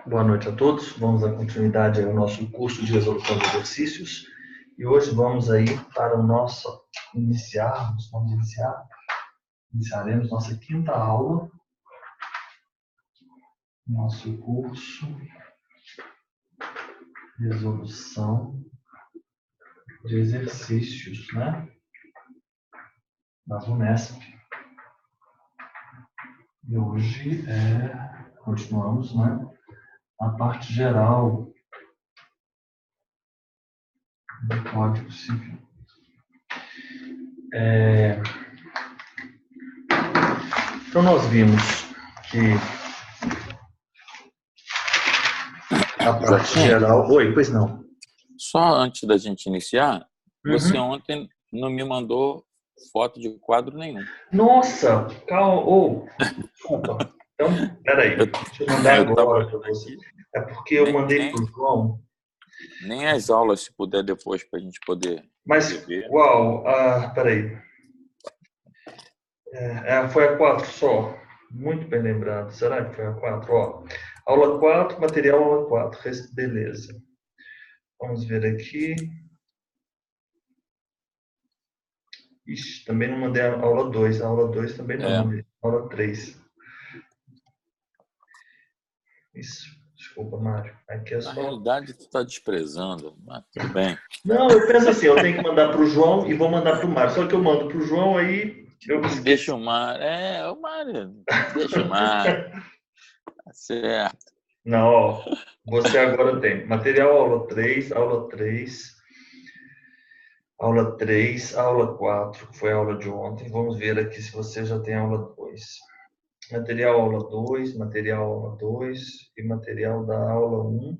Boa noite a todos. Vamos dar continuidade ao nosso curso de resolução de exercícios. E hoje vamos aí para o nosso iniciaremos nossa quinta aula, nosso curso de resolução de exercícios, né? Das Unesp. E hoje continuamos, né? A parte geral do Código Civil. Então, nós vimos que a parte geral... Oi, pois não. Só antes da gente iniciar, você ontem não me mandou foto de quadro nenhum. Nossa, calma. Desculpa. Então, peraí. Deixa eu mandar agora para você. É porque eu mandei para o João. Nem as aulas, se puder, depois, para a gente poder ver. Uau, peraí. Foi a 4 só. Muito bem lembrado. Será que foi a 4? Ó, aula 4, material aula 4. Beleza. Vamos ver aqui. Ixi, também não mandei a aula 2. A aula 2 também não mandei. Aula 3. Isso. Desculpa, Mário. Aqui é só... Na realidade, tu está desprezando, mas tudo bem. Não, eu penso assim, eu tenho que mandar para o João e vou mandar para o Mário. Só que eu mando para o João, aí... Deixa o Mário. O Mário. Deixa o Mário. Tá certo. Não, ó. Você agora tem material aula 3, aula 3, aula 3, aula 4, que foi a aula de ontem. Vamos ver aqui se você já tem aula 2. Material aula 2, material aula 2 e material da aula 1.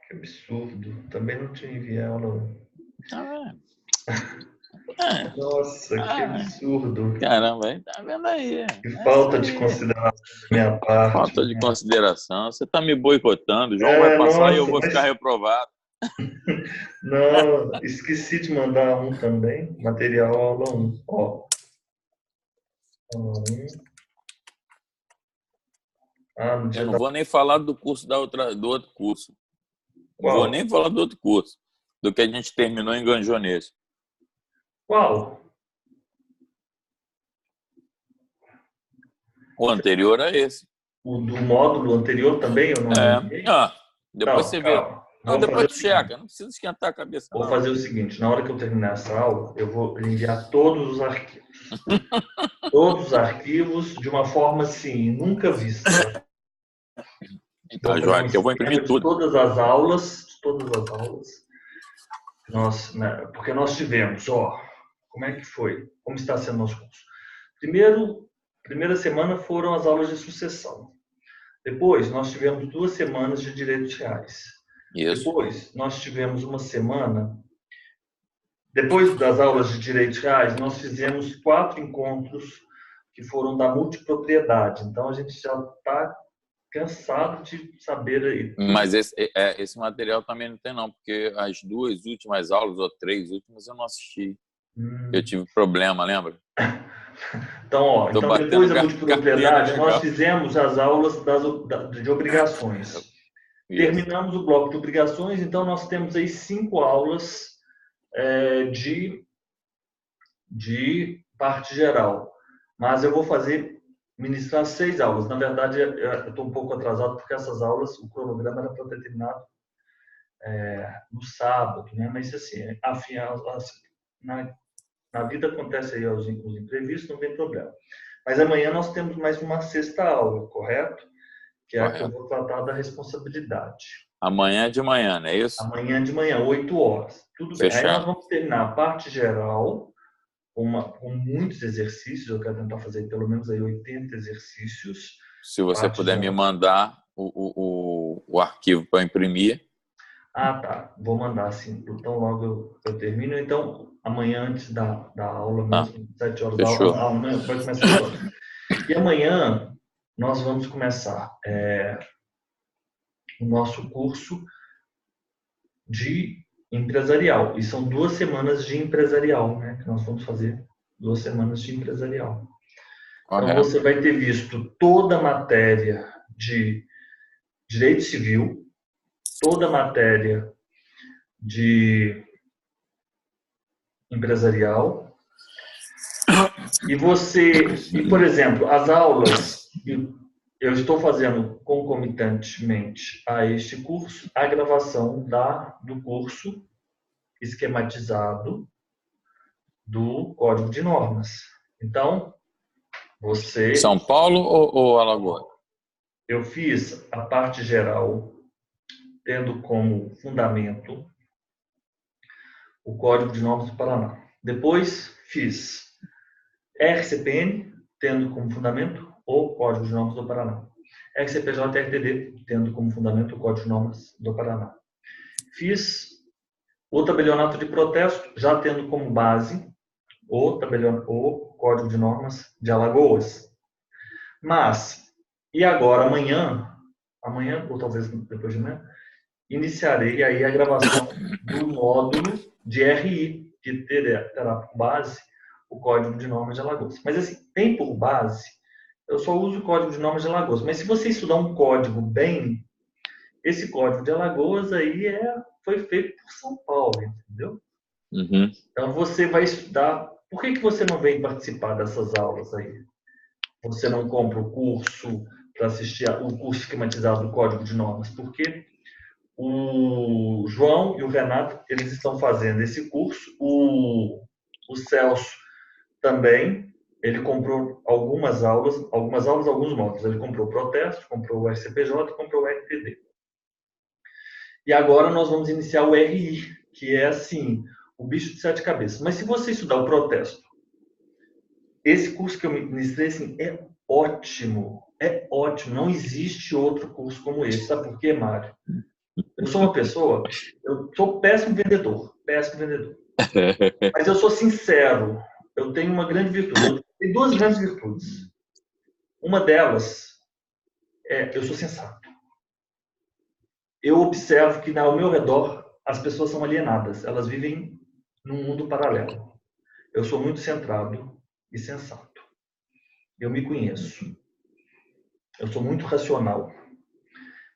Que absurdo. Também não te enviei a aula 1. Nossa, que absurdo. Caramba, tá vendo aí? Que falta de consideração da minha parte. Falta de consideração. Você tá me boicotando. O João vai passar e eu vou ficar reprovado. Não, esqueci de mandar um também. Material aula 1. Ó. Aula 1. Eu não vou nem falar do curso do outro curso. Qual? Não vou nem falar do outro curso. Do que a gente terminou em Ganjonês. Qual? O anterior a esse. O do módulo anterior também eu não enviei? Depois você vê. Não, depois tu checa. Não precisa esquentar a cabeça. Vou fazer o seguinte. Na hora que eu terminar essa aula, eu vou enviar todos os arquivos. Todos os arquivos de uma forma assim, nunca vista. Tá, João, que eu vou imprimir tudo. Todas as aulas. Porque nós tivemos, como é que foi? Como está sendo nosso curso? Primeira semana foram as aulas de sucessão. Depois, nós tivemos 2 semanas de direitos reais. Isso. Depois, nós tivemos uma semana... Depois das aulas de direitos reais, nós fizemos 4 encontros que foram da multipropriedade. Então, a gente já está cansado de saber aí. Mas esse material também não tem, não, porque as 2 últimas aulas, ou 3 últimas, eu não assisti. Eu tive problema, lembra? Então, depois da multipropriedade, nós fizemos as aulas de obrigações. Isso. Terminamos o bloco de obrigações, então nós temos aí 5 aulas de parte geral. Mas eu vou ministrar 6 aulas. Na verdade, eu estou um pouco atrasado, porque essas aulas, o cronograma era para ter terminado no sábado, né? Mas assim, na vida acontece aí os imprevistos, não tem problema. Mas amanhã nós temos mais uma 6ª aula, correto? Que é a que eu vou tratar da responsabilidade. Amanhã de manhã, não é isso? Amanhã de manhã, 8 horas. Tudo bem. Aí nós vamos terminar a parte geral com muitos exercícios. Eu quero tentar fazer pelo menos aí 80 exercícios. Se você puder me mandar o arquivo para imprimir. Tá. Vou mandar, sim. Então, logo eu termino. Então, amanhã, antes da aula mesmo, 7 horas Fechou. da aula, vai começar agora. E amanhã nós vamos começar o nosso curso de empresarial. E são 2 semanas de empresarial, né? Que nós vamos fazer 2 semanas de empresarial. Então, Correto. você vai ter visto toda a matéria de direito civil, toda a matéria de empresarial, e, por exemplo, as aulas, eu estou fazendo concomitantemente a este curso, a gravação do curso esquematizado do Código de Normas. Então, São Paulo ou Alagoas? Eu fiz a parte geral, tendo como fundamento o Código de Normas do Paraná. Depois fiz RCPN, tendo como fundamento o Código de Normas do Paraná. RCPJ e RTD, tendo como fundamento o Código de Normas do Paraná. Fiz o tabelionato de protesto, já tendo como base o Código de Normas de Alagoas. Mas, e agora, amanhã, ou talvez depois de amanhã, iniciarei aí a gravação do módulo de RI, que terá por base o Código de Normas de Alagoas. Mas, assim, tem por base, eu só uso o Código de Normas de Alagoas, mas se você estudar um código bem, esse Código de Alagoas aí foi feito por São Paulo, entendeu? Uhum. Então, você vai estudar. Por que você não vem participar dessas aulas aí? Você não compra o curso para assistir o curso esquematizado do Código de Normas? Porque o João e o Renato, eles estão fazendo esse curso. O Celso também, ele comprou alguns módulos. Ele comprou o Protesto, comprou o RCPJ, comprou o RTD. E agora nós vamos iniciar o RI, que é assim, o bicho de 7 cabeças. Mas se você estudar o Protesto, esse curso que eu ministrei assim, é ótimo. É ótimo. Não existe outro curso como esse. Sabe por quê, Mário? Eu sou uma pessoa, eu sou péssimo vendedor. Mas eu sou sincero. Eu tenho uma grande virtude. Eu tenho 2 grandes virtudes. Uma delas eu sou sensato. Eu observo que ao meu redor as pessoas são alienadas. Elas vivem num mundo paralelo. Eu sou muito centrado e sensato. Eu me conheço. Eu sou muito racional.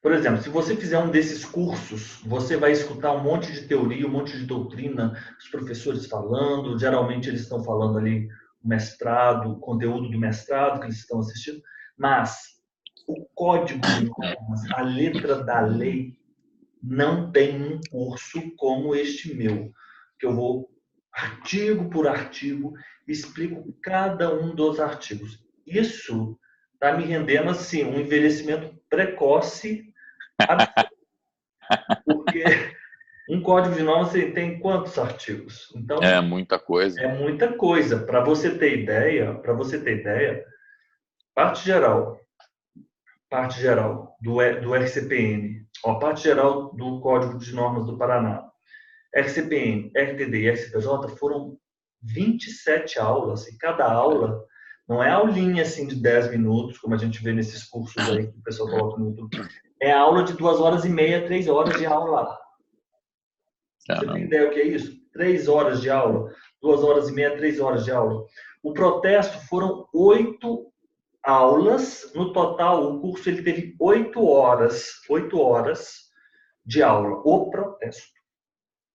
Por exemplo, se você fizer um desses cursos, você vai escutar um monte de teoria, um monte de doutrina, os professores falando, geralmente eles estão falando ali o mestrado, o conteúdo do mestrado que eles estão assistindo, mas o código de normas, a letra da lei, não tem um curso como este meu, que eu vou artigo por artigo, explico cada um dos artigos. Isso está me rendendo assim um envelhecimento precoce, porque um código de normas tem quantos artigos? Então É muita coisa. é muita coisa. Para você ter ideia, parte geral do RCPN, parte geral do Código de Normas do Paraná, RCPN, RTD e RCPJ foram 27 aulas, e cada aula não é aulinha assim de 10 minutos, como a gente vê nesses cursos aí que o pessoal coloca no YouTube. É aula de 2h30, 3 horas de aula. Você tem ideia o que é isso? 3 horas de aula, 2h30, 3 horas de aula. O protesto foram 8 aulas. No total, o curso ele teve 8 horas de aula, o protesto.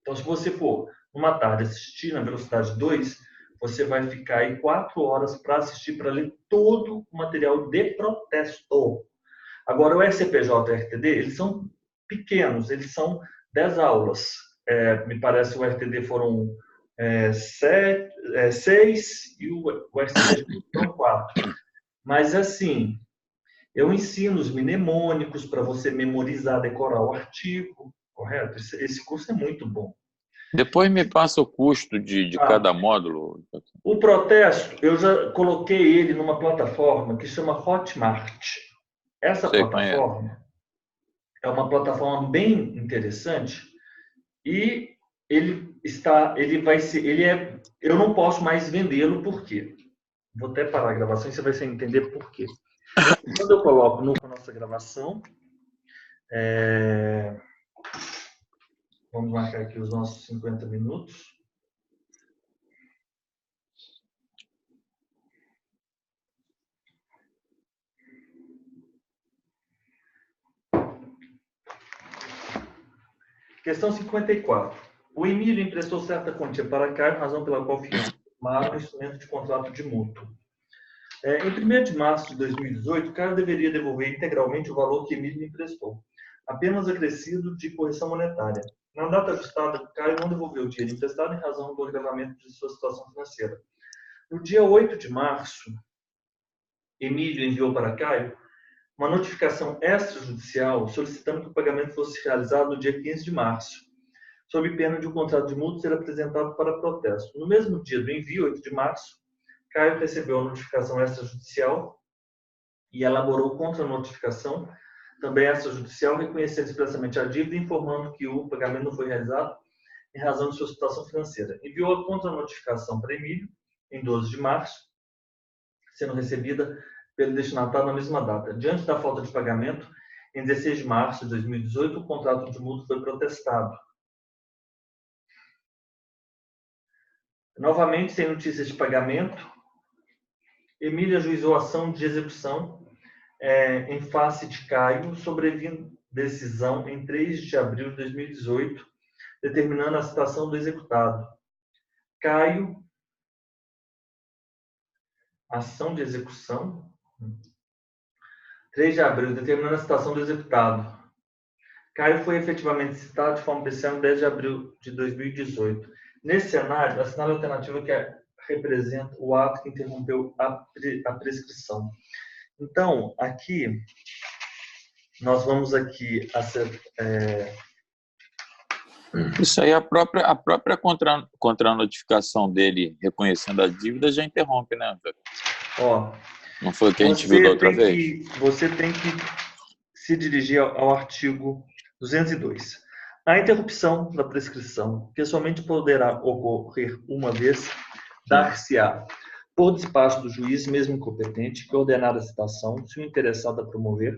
Então, se você for uma tarde assistir na velocidade 2, você vai ficar aí 4 horas para assistir, para ler todo o material de protesto. Agora, o RCPJ e o RTD, eles são pequenos, eles são 10 aulas. Me parece que o RTD foram 6 e o RCPJ foram 4. Mas, assim, eu ensino os mnemônicos para você memorizar, decorar o artigo, correto? Esse curso é muito bom. Depois me passa o custo de cada módulo. O protesto, eu já coloquei ele numa plataforma que chama Hotmart. Essa plataforma é uma plataforma bem interessante e eu não posso mais vendê-lo, por quê? Vou até parar a gravação e você vai entender por quê. Quando eu coloco na nossa gravação, vamos marcar aqui os nossos 50 minutos. Questão 54. O Emílio emprestou certa quantia para Caio, razão pela qual firmaram um instrumento de contrato de mútuo. Em 1º de março de 2018, Caio deveria devolver integralmente o valor que Emílio lhe emprestou, apenas acrescido de correção monetária. Na data ajustada, Caio não devolveu o dinheiro emprestado em razão do agravamento de sua situação financeira. No dia 8 de março, Emílio enviou para Caio uma notificação extrajudicial solicitando que o pagamento fosse realizado no dia 15 de março, sob pena de um contrato de mútuo ser apresentado para protesto. No mesmo dia do envio, 8 de março, Caio recebeu a notificação extrajudicial e elaborou contra-notificação, também extrajudicial, reconhecendo expressamente a dívida e informando que o pagamento não foi realizado em razão de sua situação financeira. Enviou a contra-notificação para Emílio em 12 de março, sendo recebida pelo destinatário na mesma data. Diante da falta de pagamento, em 16 de março de 2018, o contrato de mútuo foi protestado. Novamente, sem notícias de pagamento, Emílio ajuizou ação de execução em face de Caio, sobrevindo decisão em 3 de abril de 2018, determinando a citação do executado. Caio, ação de execução, 3 de abril, determinando a citação do executado. Caio foi efetivamente citado de forma especial em 10 de abril de 2018. Nesse cenário, assinale a alternativa que representa o ato que interrompeu a prescrição. Então, aqui, nós vamos aqui... Isso aí, a própria contra-notificação dele reconhecendo a dívida já interrompe, né? Ó, não foi o que a gente viu da outra vez? Você tem que se dirigir ao artigo 202. A interrupção da prescrição, que somente poderá ocorrer uma vez, dar-se-á por despacho do juiz, mesmo incompetente, que ordenar a citação, se o interessado a promover,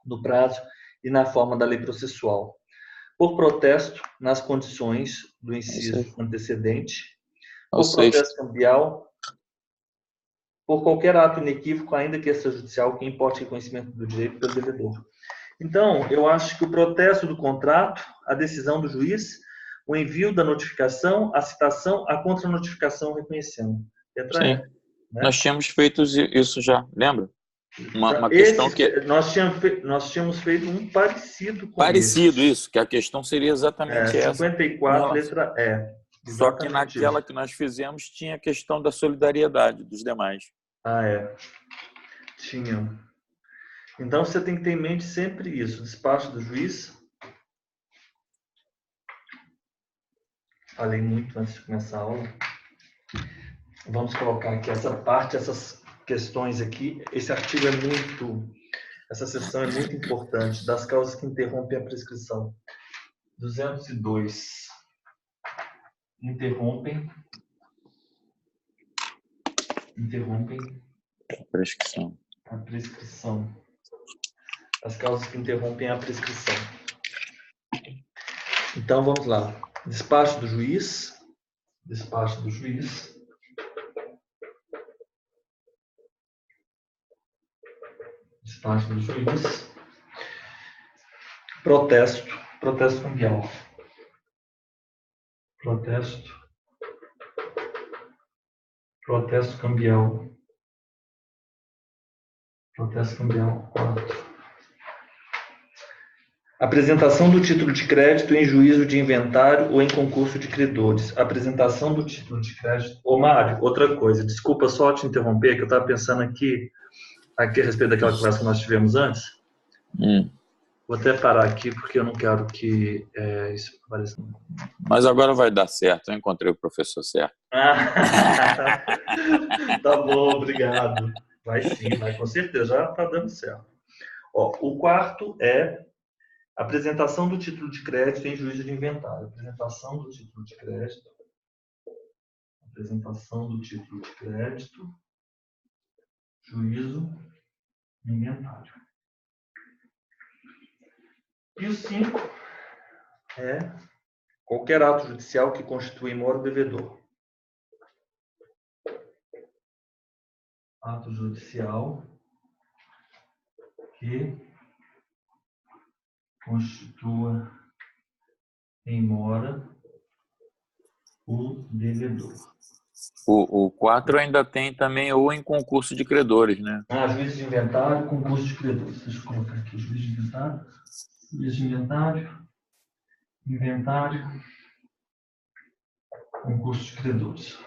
no prazo e na forma da lei processual. Por protesto, nas condições do inciso antecedente, por protesto cambial, por qualquer ato inequívoco, ainda que extrajudicial, que importe reconhecimento do direito pelo devedor. Então, eu acho que o protesto do contrato, a decisão do juiz, o envio da notificação, a citação, a contra-notificação reconhecendo. Letra E, né? Nós tínhamos feito isso já, lembra? Uma questão que... Nós tínhamos feito um parecido com Parecido, isso, que a questão seria exatamente essa. 54, letra E. Só que naquela que nós fizemos tinha a questão da solidariedade dos demais. Tinha. Então, você tem que ter em mente sempre isso. Despacho do juiz. Falei muito antes de começar a aula. Vamos colocar aqui essa parte, essas questões aqui. Esse artigo é muito... Essa seção é muito importante. Das causas que interrompem a prescrição. 202. Interrompem a prescrição. As causas que interrompem a prescrição. Então, vamos lá. Despacho do juiz. Despacho do juiz. Despacho do juiz. Protesto. Protesto cambial. Protesto cambial. Protesto cambial 4. Apresentação do título de crédito em juízo de inventário ou em concurso de credores. Apresentação do título de crédito. Ô, Mário, outra coisa. Desculpa só te interromper, que eu estava pensando aqui a respeito daquela conversa que nós tivemos antes. Vou até parar aqui, porque eu não quero que isso pareça... Mas agora vai dar certo. Eu encontrei o professor certo. Tá bom, obrigado. Vai sim, vai com certeza. Já está dando certo. Ó, o quarto é apresentação do título de crédito em juízo de inventário. Apresentação do título de crédito. Apresentação do título de crédito. Juízo de inventário. E o 5 é qualquer ato judicial que constitui mora o devedor. Ato judicial que constitua em mora o devedor. O 4 ainda tem também ou em concurso de credores, né? Juízo de inventário, concurso de credores. Deixa eu colocar aqui juízo de inventário. Juízo de inventário, concurso de credores.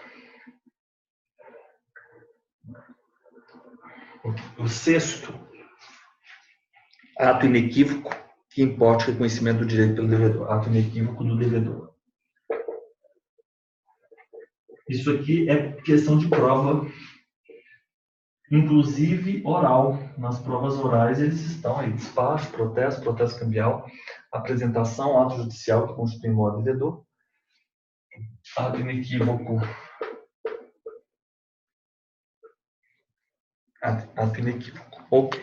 O sexto, ato inequívoco que importe o reconhecimento do direito pelo devedor. Ato inequívoco do devedor. Isso aqui é questão de prova, inclusive oral. Nas provas orais eles estão aí. Despacho, protesto cambial, apresentação, ato judicial que constitui imóvel devedor, ato inequívoco. Ato inequívoco. Ok.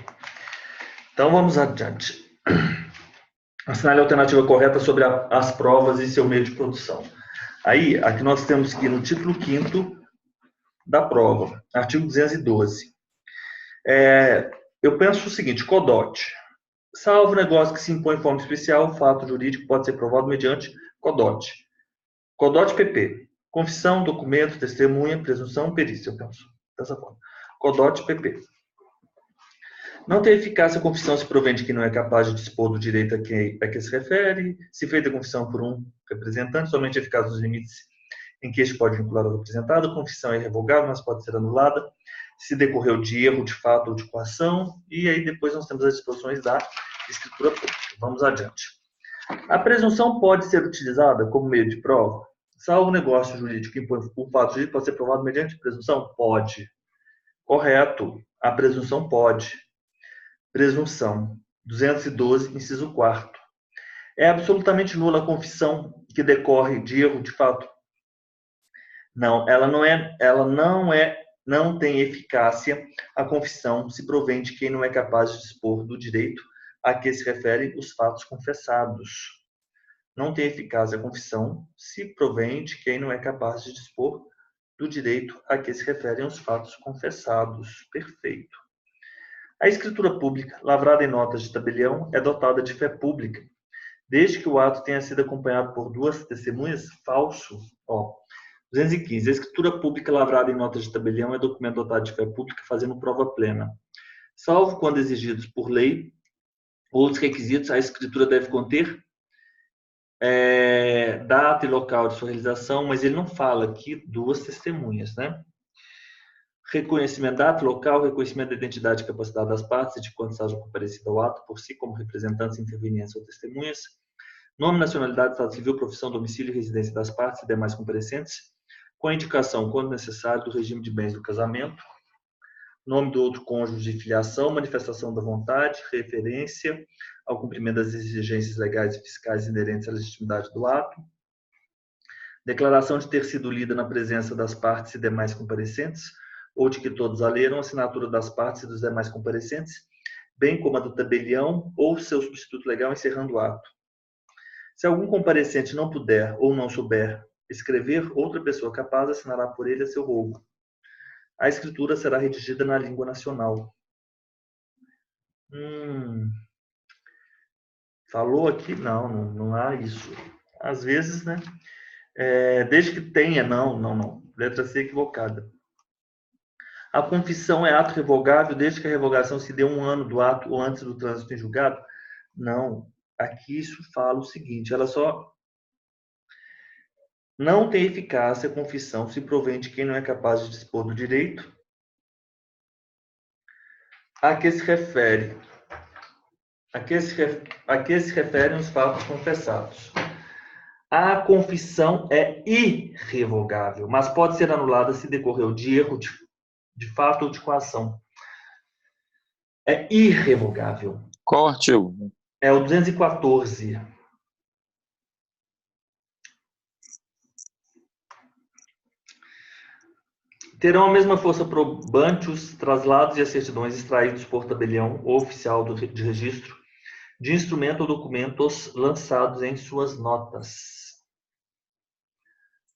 Então vamos adiante. Assinale a alternativa correta sobre as provas e seu meio de produção. Aí, aqui nós temos que ir no título 5º da prova, artigo 212. Eu penso o seguinte, CODOT. Salvo negócio que se impõe em forma especial, o fato jurídico pode ser provado mediante CODOT. CODOT PP. Confissão, documento, testemunha, presunção, perícia, eu penso. Dessa forma. CODOT PP. Não tem eficácia a confissão se provém de que não é capaz de dispor do direito a que se refere. Se feita a confissão por um representante, somente é eficaz nos limites em que este pode vincular o representado. A confissão é irrevogável, mas pode ser anulada se decorreu de erro, de fato ou de coação. E aí depois nós temos as disposições da escritura pública. Vamos adiante. A presunção pode ser utilizada como meio de prova? Salvo negócio jurídico que impõe o fato jurídico, pode ser provado mediante presunção? Pode. Correto. A presunção pode. Presunção. 212, inciso 4º. É absolutamente nula a confissão que decorre de erro de fato? Não, não tem eficácia a confissão se provém de quem não é capaz de dispor do direito a que se referem os fatos confessados. Não tem eficácia a confissão se provém de quem não é capaz de dispor do direito a que se referem os fatos confessados. Perfeito. A escritura pública, lavrada em notas de tabelião, é dotada de fé pública, desde que o ato tenha sido acompanhado por duas testemunhas. Falso. 215. A escritura pública lavrada em notas de tabelião é documento dotado de fé pública, fazendo prova plena. Salvo quando exigidos por lei, outros requisitos, a escritura deve conter data e local de sua realização, mas ele não fala aqui duas testemunhas, né? Reconhecimento da data, local, reconhecimento da identidade e capacidade das partes e de quando sejam comparecidas ao ato por si como representantes, intervenientes ou testemunhas. Nome, nacionalidade, estado civil, profissão, domicílio e residência das partes e demais comparecentes, com a indicação, quando necessário, do regime de bens do casamento. Nome do outro cônjuge de filiação, manifestação da vontade, referência ao cumprimento das exigências legais e fiscais inerentes à legitimidade do ato. Declaração de ter sido lida na presença das partes e demais comparecentes, ou de que todos a leram, assinatura das partes e dos demais comparecentes, bem como a do tabelião ou seu substituto legal encerrando o ato. Se algum comparecente não puder ou não souber escrever, outra pessoa capaz assinará por ele a seu rogo. A escritura será redigida na língua nacional. Falou aqui? Não há isso. Às vezes, né? Desde que tenha, não. Letra C equivocada. A confissão é ato revogável desde que a revogação se dê 1 ano do ato ou antes do trânsito em julgado? Não. Aqui isso fala o seguinte, ela só não tem eficácia a confissão se provém de quem não é capaz de dispor do direito a que se refere. A que se referem os fatos confessados. A confissão é irrevogável, mas pode ser anulada se decorreu de erro de fato ou de coação. É irrevogável. Qual artigo? É o 214. Terão a mesma força probante os traslados e as certidões extraídos por tabelião ou oficial de registro de instrumento ou documentos lançados em suas notas.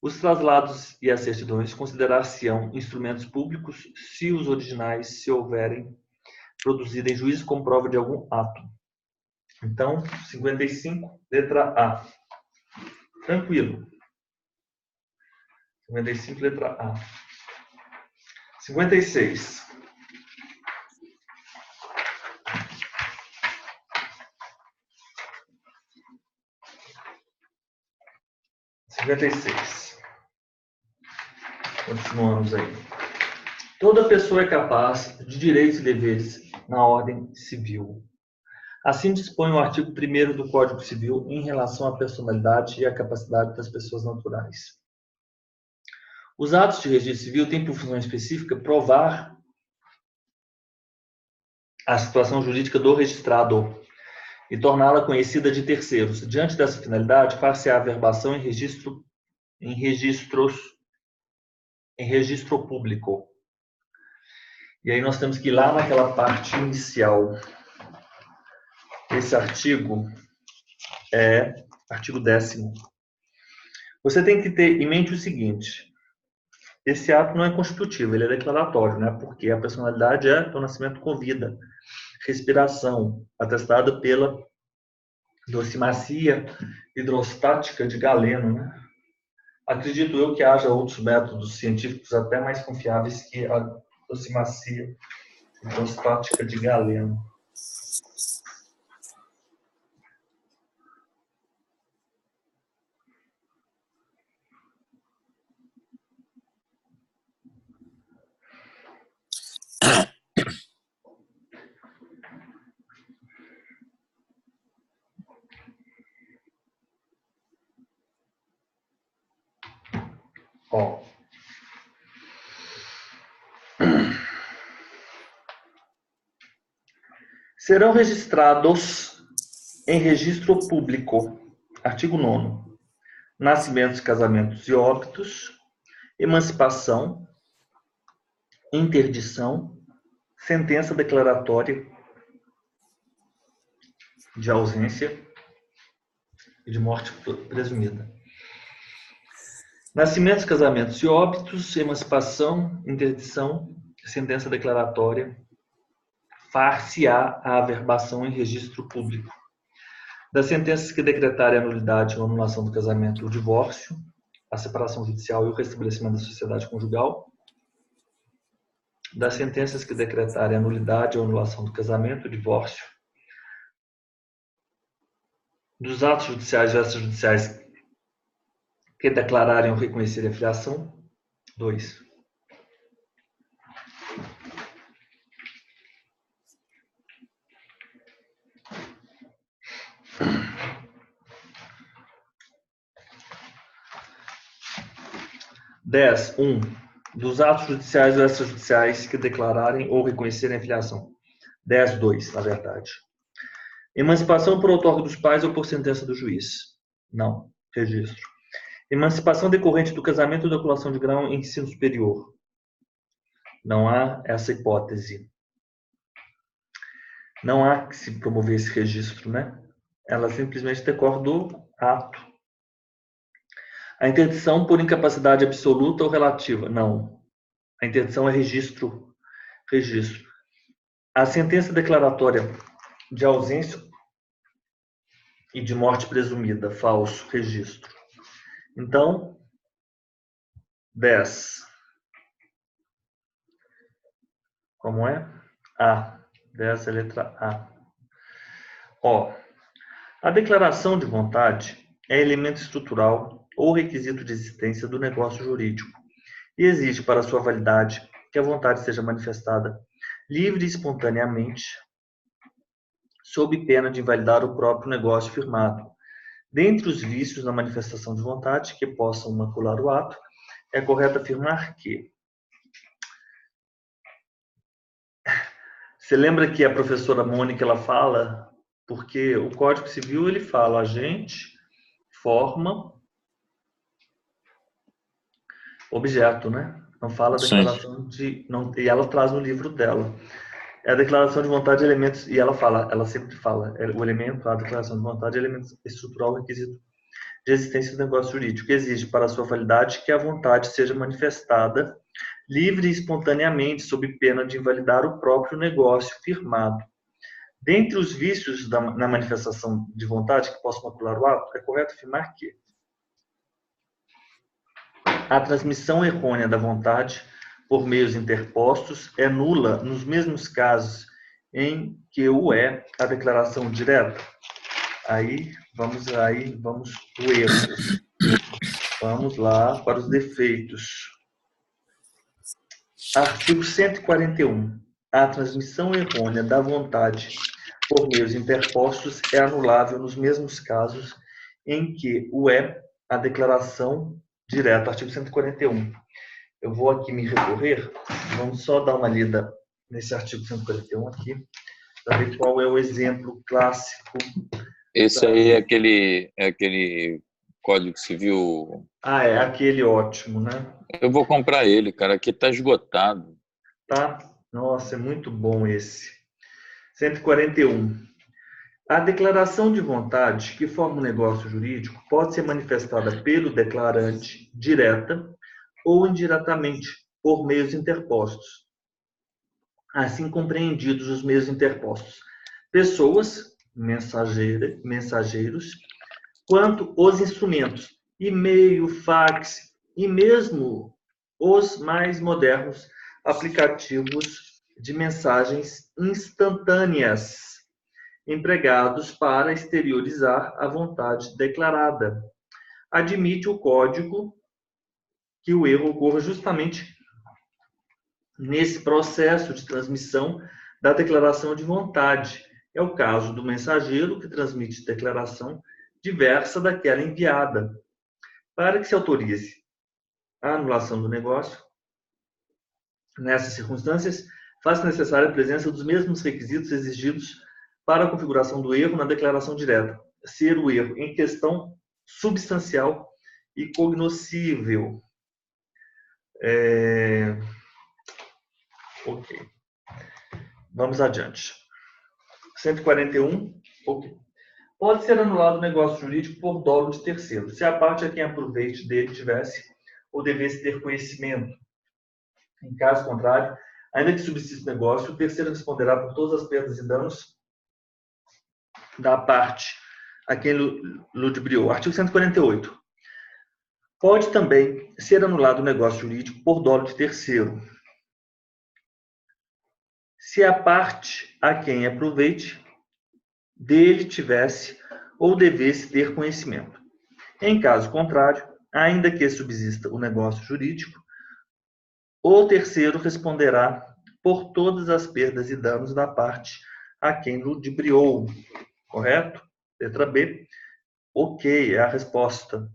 Os traslados e as certidões considerar-se-ão instrumentos públicos se os originais se houverem produzido em juízo como prova de algum ato. Então, 55, letra A. Tranquilo. 55, letra A. 56. 56. Continuamos aí. Toda pessoa é capaz de direitos e deveres na ordem civil. Assim dispõe o artigo 1º do Código Civil em relação à personalidade e à capacidade das pessoas naturais. Os atos de registro civil têm por função específica provar a situação jurídica do registrado e torná-la conhecida de terceiros. Diante dessa finalidade, far-se-á averbação em registro público. E aí nós temos que ir lá naquela parte inicial. Esse artigo é artigo 10º. Você tem que ter em mente o seguinte: esse ato não é constitutivo, ele é declaratório, né? Porque a personalidade é o nascimento com vida, respiração, atestada pela docimacia hidrostática de Galeno, né? Acredito eu que haja outros métodos científicos até mais confiáveis que a docimacia hidrostática de Galeno. Ó. Serão registrados em registro público, artigo 9º, nascimentos, casamentos e óbitos, emancipação, interdição, sentença declaratória de ausência e de morte presumida. Nascimentos, casamentos e óbitos, emancipação, interdição, sentença declaratória, far-se-á a averbação em registro público. Das sentenças que decretarem a nulidade ou anulação do casamento, o divórcio, a separação judicial e o restabelecimento da sociedade conjugal. Das sentenças que decretarem a nulidade ou anulação do casamento, o divórcio. Dos atos judiciais e extrajudiciais que declararem ou reconhecerem a filiação. 2. Dez. 1. Dos atos judiciais ou extrajudiciais que declararem ou reconhecerem a filiação. 10.2, na verdade. Emancipação por outorga dos pais ou por sentença do juiz. Não. Registro. Emancipação decorrente do casamento ou da colação de grau em ensino superior. Não há essa hipótese. Não há que se promover esse registro, né? Ela simplesmente decorre do ato. A interdição por incapacidade absoluta ou relativa. Não. A interdição é registro. Registro. A sentença declaratória de ausência e de morte presumida. Falso. Registro. Então, 10. Como é? A. 10 é a letra A. Ó. A declaração de vontade é elemento estrutural ou requisito de existência do negócio jurídico e exige para sua validade que a vontade seja manifestada livre e espontaneamente, sob pena de invalidar o próprio negócio firmado. Dentre os vícios na manifestação de vontade que possam macular o ato, é correto afirmar que... Você lembra que a professora Mônica ela fala, porque o Código Civil ele fala agente, forma, objeto, né? Não fala declaração de... Não, e ela traz no livro dela. É a declaração de vontade de elementos, e ela sempre fala, o elemento, a declaração de vontade é elemento estrutural requisito de existência do negócio jurídico, que exige para sua validade que a vontade seja manifestada livre e espontaneamente, sob pena de invalidar o próprio negócio firmado. Dentre os vícios na manifestação de vontade que possam macular o ato, é correto afirmar que A transmissão errônea da vontade por meios interpostos é nula nos mesmos casos em que o é a declaração direta. Aí vamos para o erro. Vamos lá para os defeitos. Artigo 141. A transmissão errônea da vontade por meios interpostos é anulável nos mesmos casos em que o é a declaração direta. Artigo 141. Eu vou aqui me recorrer. Vamos só dar uma lida nesse artigo 141 aqui, para ver qual é o exemplo clássico. Esse aí é aquele Código Civil. Ah, é aquele ótimo, né? Eu vou comprar ele, cara. Aqui tá esgotado. Tá? Nossa, é muito bom esse. 141. A declaração de vontade que forma um negócio jurídico pode ser manifestada pelo declarante direta ou indiretamente por meios interpostos. Assim compreendidos os meios interpostos. Pessoas, mensageiros, quanto os instrumentos, e-mail, fax e mesmo os mais modernos aplicativos de mensagens instantâneas empregados para exteriorizar a vontade declarada. Admite o código que o erro ocorra justamente nesse processo de transmissão da declaração de vontade. É o caso do mensageiro que transmite declaração diversa daquela enviada. Para que se autorize a anulação do negócio, nessas circunstâncias, faz-se necessária a presença dos mesmos requisitos exigidos para a configuração do erro na declaração direta, ser o erro em questão substancial e cognoscível. Ok. Vamos adiante. 141. Ok. Pode ser anulado o negócio jurídico por dolo de terceiro, se a parte a quem aproveite dele tivesse ou devesse ter conhecimento. Em caso contrário, ainda que subsista o negócio, o terceiro responderá por todas as perdas e danos da parte a quem ludibriou. Artigo 148. Pode também ser anulado o negócio jurídico por dolo de terceiro, se a parte a quem aproveite dele tivesse ou devesse ter conhecimento. Em caso contrário, ainda que subsista o negócio jurídico, o terceiro responderá por todas as perdas e danos da parte a quem ludibriou. Correto? Letra B. Ok, é a resposta.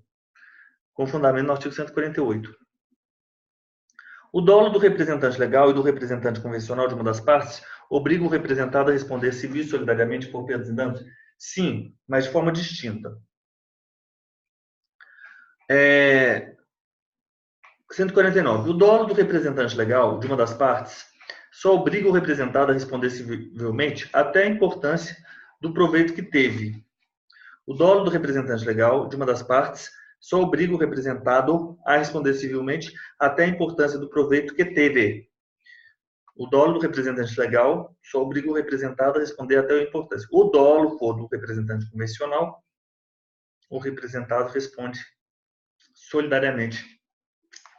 Com fundamento no artigo 148. O dolo do representante legal e do representante convencional de uma das partes obriga o representado a responder civil e solidariamente por perdas e danos? Sim, mas de forma distinta. 149. O dolo do representante legal de uma das partes só obriga o representado a responder civilmente até a importância do proveito que teve. O dolo do representante legal de uma das partes só obriga o representado a responder civilmente até a importância do proveito que teve. O dolo do representante legal só obriga o representado a responder até a importância. O dolo for do representante convencional, o representado responde solidariamente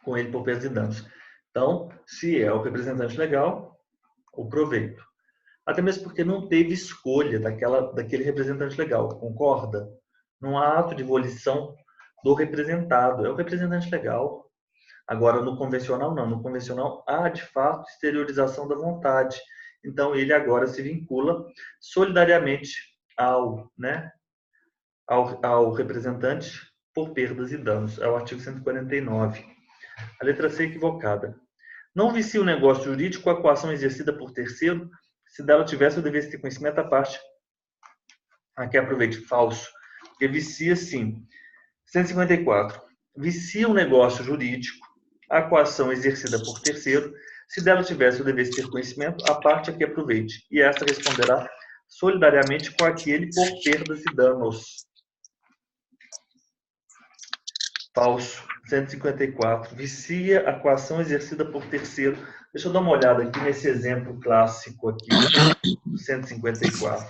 com ele por perdas e danos. Então, se é o representante legal, o proveito. Até mesmo porque não teve escolha daquele representante legal, concorda? Não há ato de volição do representado, é o representante legal. Agora, no convencional, não. No convencional, há, de fato, exteriorização da vontade. Então, ele agora se vincula solidariamente ao representante por perdas e danos. É o artigo 149. A letra C é equivocada. Não vicia o negócio jurídico a coação exercida por terceiro, se dela tivesse ou devesse ter conhecimento à parte a que aproveite. Falso. Porque vicia, sim. 154. Vicia o negócio jurídico a coação exercida por terceiro, se dela tivesse ou devesse ter conhecimento, a parte a que aproveite. E esta responderá solidariamente com aquele por perdas e danos. Falso. 154. Vicia a coação exercida por terceiro. Deixa eu dar uma olhada aqui nesse exemplo clássico aqui. 154.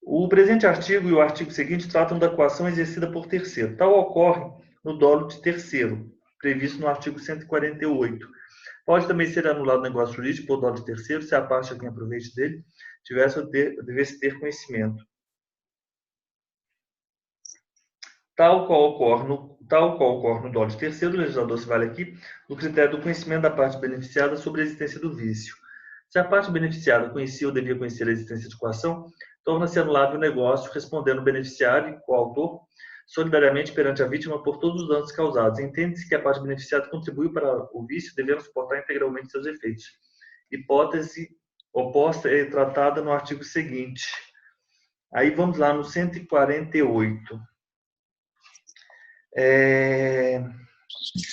O presente artigo e o artigo seguinte tratam da coação exercida por terceiro. Tal ocorre no dolo de terceiro, previsto no artigo 148. Pode também ser anulado o negócio jurídico por dolo de terceiro, se a parte a quem aproveite dele devesse ter conhecimento. Tal qual ocorre no dolo de terceiro, o legislador se vale aqui do critério do conhecimento da parte beneficiada sobre a existência do vício. Se a parte beneficiada conhecia ou devia conhecer a existência de coação, torna-se anulável o negócio, respondendo o beneficiário e coautor solidariamente perante a vítima por todos os danos causados. Entende-se que a parte beneficiada contribuiu para o vício, devendo suportar integralmente seus efeitos. Hipótese oposta é tratada no artigo seguinte. Aí vamos lá no 148.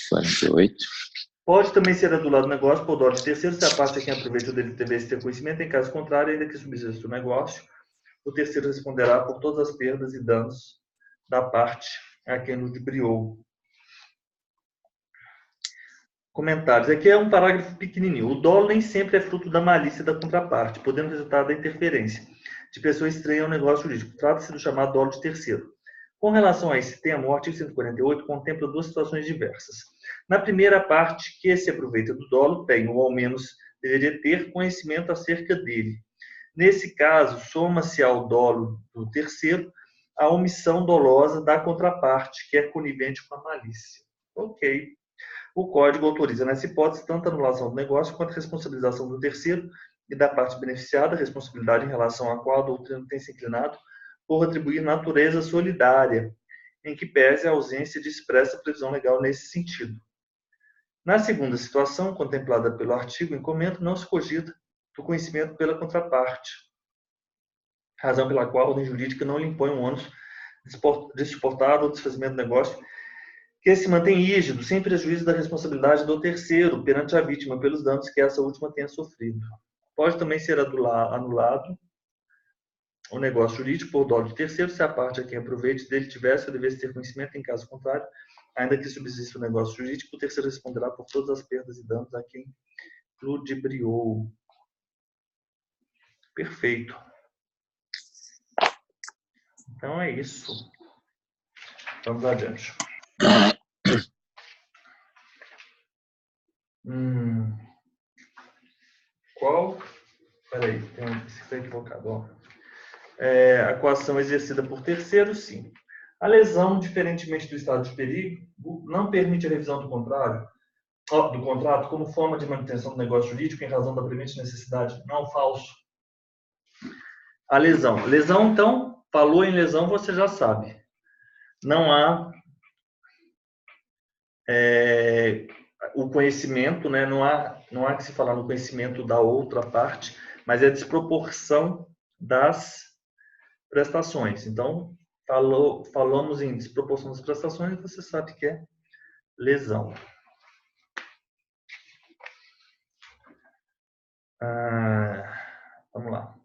48. Pode também ser anulado o negócio por dolo de terceiro, se a parte a quem aproveita o devesse ter conhecimento. Em caso contrário, ainda que subsista o negócio, o terceiro responderá por todas as perdas e danos da parte a quem ludibriou. Comentários. Aqui é um parágrafo pequenininho. O dolo nem sempre é fruto da malícia da contraparte, podendo resultar da interferência de pessoa estranha ao negócio jurídico. Trata-se do chamado dolo de terceiro. Com relação a esse tema, o artigo 148 contempla duas situações diversas. Na primeira parte, que se aproveita do dolo tem, ou ao menos deveria ter, conhecimento acerca dele. Nesse caso, soma-se ao dolo do terceiro a omissão dolosa da contraparte, que é conivente com a malícia. Ok. O Código autoriza, nessa hipótese, tanto a anulação do negócio quanto a responsabilização do terceiro e da parte beneficiada, responsabilidade em relação à qual a doutrina tem se inclinado por atribuir natureza solidária, em que pese a ausência de expressa previsão legal nesse sentido. Na segunda situação, contemplada pelo artigo em comento, não se cogita do conhecimento pela contraparte, razão pela qual a ordem jurídica não lhe impõe um ônus de suportar ou desfazimento do negócio, que se mantém rígido, sem prejuízo da responsabilidade do terceiro perante a vítima pelos danos que essa última tenha sofrido. Pode também ser anulado o negócio jurídico por dolo de terceiro, se a parte a quem aproveite dele tivesse ou devesse ter conhecimento. Em caso contrário, ainda que subsista o negócio jurídico, o terceiro responderá por todas as perdas e danos a quem ludibriou. Perfeito. Então é isso. Vamos adiante. Qual? Peraí, está equivocado. Ó. A coação exercida por terceiro, sim. A lesão, diferentemente do estado de perigo, não permite a revisão do contrato como forma de manutenção do negócio jurídico em razão da premente necessidade. Não, falso. A lesão. Lesão, então, falou em lesão, você já sabe. Não há o conhecimento, né? Não há que se falar no conhecimento da outra parte, mas é a desproporção das prestações. Então, falamos em desproporção das prestações, você sabe que é lesão. Vamos lá.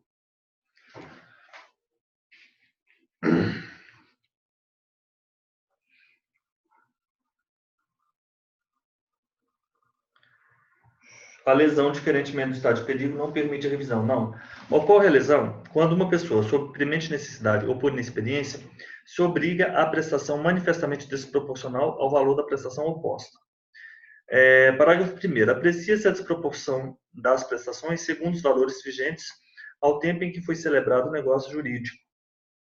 A lesão, diferentemente do estado de perigo, não permite a revisão. Não. Ocorre a lesão quando uma pessoa, sob premente necessidade ou por inexperiência, se obriga à prestação manifestamente desproporcional ao valor da prestação oposta. Parágrafo 1º. Aprecia-se a desproporção das prestações segundo os valores vigentes ao tempo em que foi celebrado o negócio jurídico.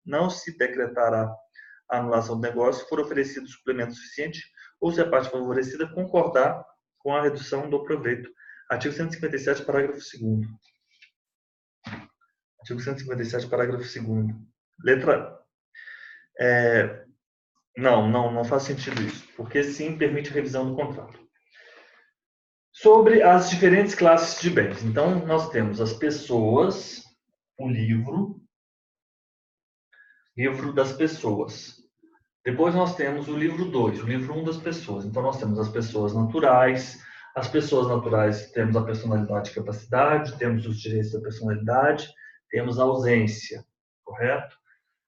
Não se decretará a anulação do negócio se for oferecido suplemento suficiente ou se a parte favorecida concordar com a redução do proveito. Artigo 157, parágrafo 2º. Artigo 157, parágrafo 2º. Letra... Não faz sentido isso, porque sim permite a revisão do contrato. Sobre as diferentes classes de bens. Então, nós temos as pessoas, o livro das pessoas. Depois nós temos o livro 2, o livro 1 das pessoas. Então, nós temos as pessoas naturais. As pessoas naturais, temos a personalidade e capacidade, temos os direitos da personalidade, temos a ausência, correto?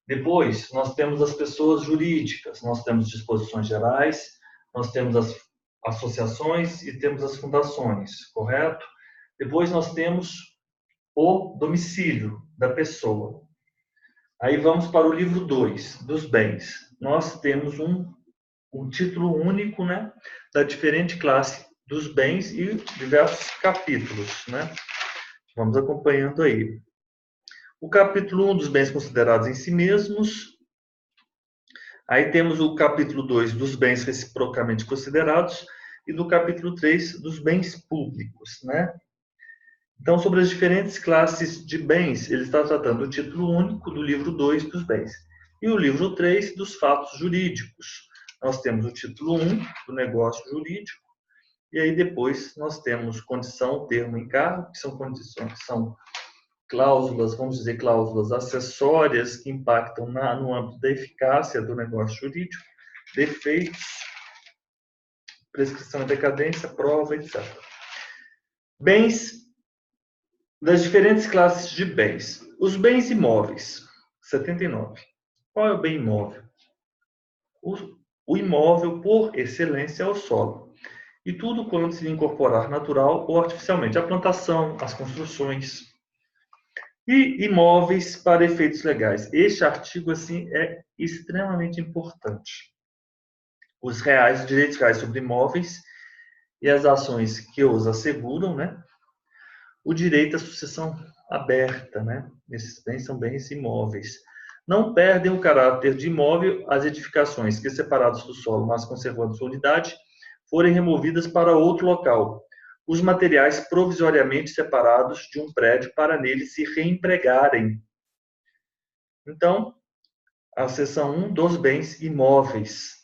Depois, nós temos as pessoas jurídicas, nós temos disposições gerais, nós temos as associações e temos as fundações, correto? Depois, nós temos o domicílio da pessoa. Aí vamos para o livro 2, dos bens. Nós temos um título único, né, da diferente classe dos bens e diversos capítulos, né? Vamos acompanhando aí. O capítulo 1 dos bens considerados em si mesmos. Aí temos o capítulo 2 dos bens reciprocamente considerados e do capítulo 3 dos bens públicos, né? Então, sobre as diferentes classes de bens, ele está tratando o título único do livro 2 dos bens. E o livro 3 dos fatos jurídicos. Nós temos o título 1 do negócio jurídico, e aí depois nós temos condição, termo, encargo, que são condições, são cláusulas, vamos dizer, cláusulas acessórias que impactam no âmbito da eficácia do negócio jurídico, defeitos, prescrição e decadência, prova, etc. Bens das diferentes classes de bens. Os bens imóveis, 79. Qual é o bem imóvel? O imóvel, por excelência, é o solo. E tudo quanto se lhe incorporar natural ou artificialmente. A plantação, as construções. E imóveis para efeitos legais. Este artigo, assim, é extremamente importante. Os direitos reais sobre imóveis e as ações que os asseguram, né? O direito à sucessão aberta, né? Esses bens são bens imóveis. Não perdem o caráter de imóvel as edificações que, separadas do solo, mas conservando sua unidade, forem removidas para outro local. Os materiais provisoriamente separados de um prédio para nele se reempregarem. Então, a seção 1 dos bens imóveis.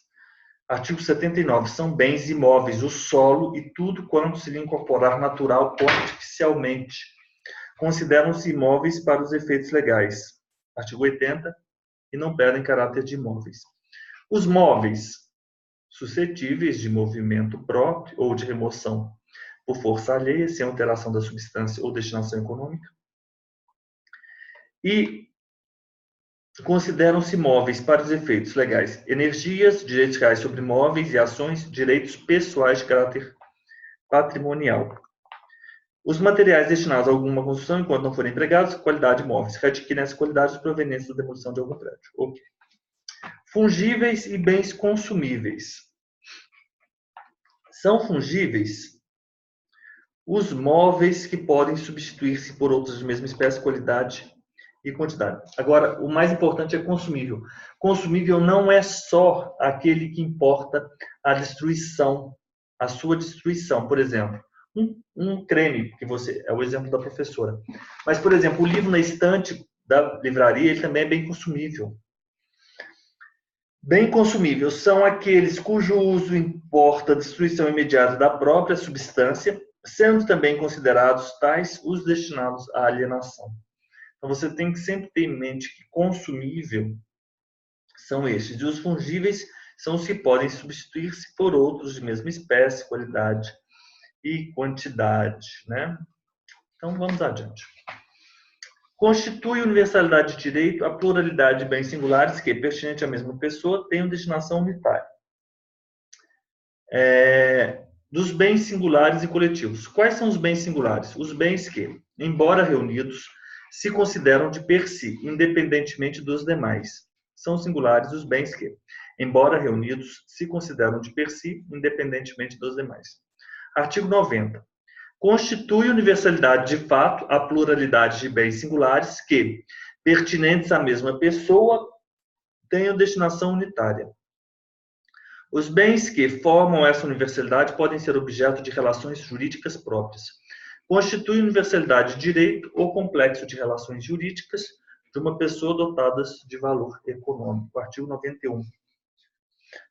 Artigo 79. São bens imóveis o solo e tudo quanto se lhe incorporar natural ou artificialmente. Consideram-se imóveis para os efeitos legais. Artigo 80. E não perdem caráter de imóveis. Os móveis suscetíveis de movimento próprio ou de remoção por força alheia, sem alteração da substância ou destinação econômica. E consideram-se móveis para os efeitos legais: energias, direitos reais sobre móveis e ações, direitos pessoais de caráter patrimonial. Os materiais destinados a alguma construção, enquanto não forem empregados, qualidade de móveis, que adquirem essa qualidade provenientes da demolição de algum prédio. Okay. Fungíveis e bens consumíveis. São fungíveis os móveis que podem substituir-se por outros de mesma espécie, qualidade e quantidade. Agora, o mais importante é consumível. Consumível não é só aquele que importa a destruição, a sua destruição. Por exemplo, um creme, que você é o exemplo da professora. Mas, por exemplo, o livro na estante da livraria, ele também é bem consumível. Bem consumível são aqueles cujo uso importa a destruição imediata da própria substância, sendo também considerados tais os destinados à alienação. Então, você tem que sempre ter em mente que consumível são estes. E os fungíveis são os que podem substituir-se por outros de mesma espécie, qualidade e quantidade, né? Então, vamos adiante. Constitui universalidade de direito a pluralidade de bens singulares que, pertinente à mesma pessoa, tenham destinação unitária. Dos bens singulares e coletivos. Quais são os bens singulares? Os bens que, embora reunidos, se consideram de per si, independentemente dos demais. São singulares os bens que, embora reunidos, se consideram de per si, independentemente dos demais. Artigo 90. Constitui universalidade de fato a pluralidade de bens singulares que, pertinentes à mesma pessoa, tenham destinação unitária. Os bens que formam essa universalidade podem ser objeto de relações jurídicas próprias. Constitui universalidade de direito ou complexo de relações jurídicas de uma pessoa dotadas de valor econômico. Artigo 91.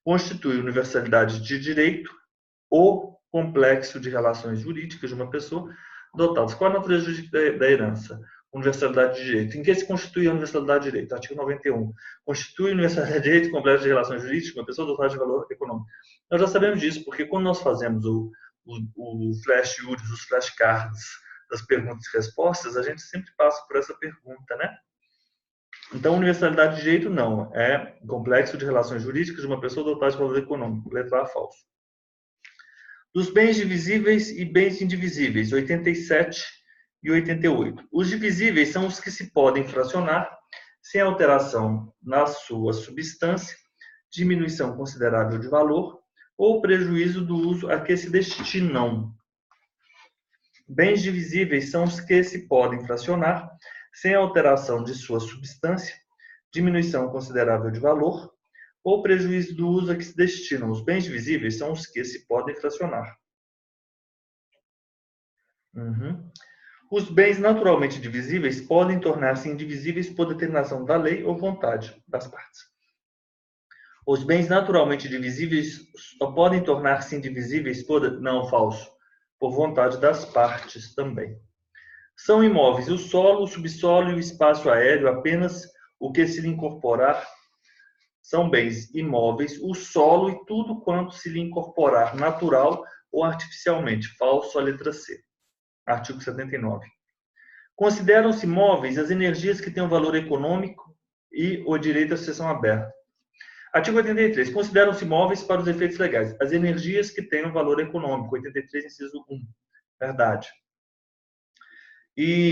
Constitui universalidade de direito ou complexo de relações jurídicas de uma pessoa dotadas. Qual a natureza jurídica da herança? Universalidade de direito. Em que se constitui a universalidade de direito? Artigo 91. Constitui universalidade de direito complexo de relações jurídicas de uma pessoa dotada de valor econômico. Nós já sabemos disso, porque quando nós fazemos o flash juris, os flashcards das perguntas e respostas, a gente sempre passa por essa pergunta, né? Então, universalidade de direito não. É complexo de relações jurídicas de uma pessoa dotada de valor econômico. Letra A, falso. Dos bens divisíveis e bens indivisíveis, 87 e 88. Os divisíveis são os que se podem fracionar sem alteração na sua substância, diminuição considerável de valor ou prejuízo do uso a que se destinam. Bens divisíveis são os que se podem fracionar sem alteração de sua substância, diminuição considerável de valor ou prejuízo do uso a que se destinam. Os bens divisíveis são os que se podem fracionar. Os bens naturalmente divisíveis podem tornar-se indivisíveis por determinação da lei ou vontade das partes. Os bens naturalmente divisíveis só podem tornar-se indivisíveis por... Não, falso. Por vontade das partes também. São imóveis o solo, o subsolo e o espaço aéreo, apenas o que se lhe incorporar. São bens imóveis o solo e tudo quanto se lhe incorporar natural ou artificialmente. Falso a letra C. Artigo 79. Consideram-se móveis as energias que têm um valor econômico e o direito à sucessão aberta. Artigo 83. Consideram-se móveis para os efeitos legais as energias que têm um valor econômico. 83, inciso 1. Verdade.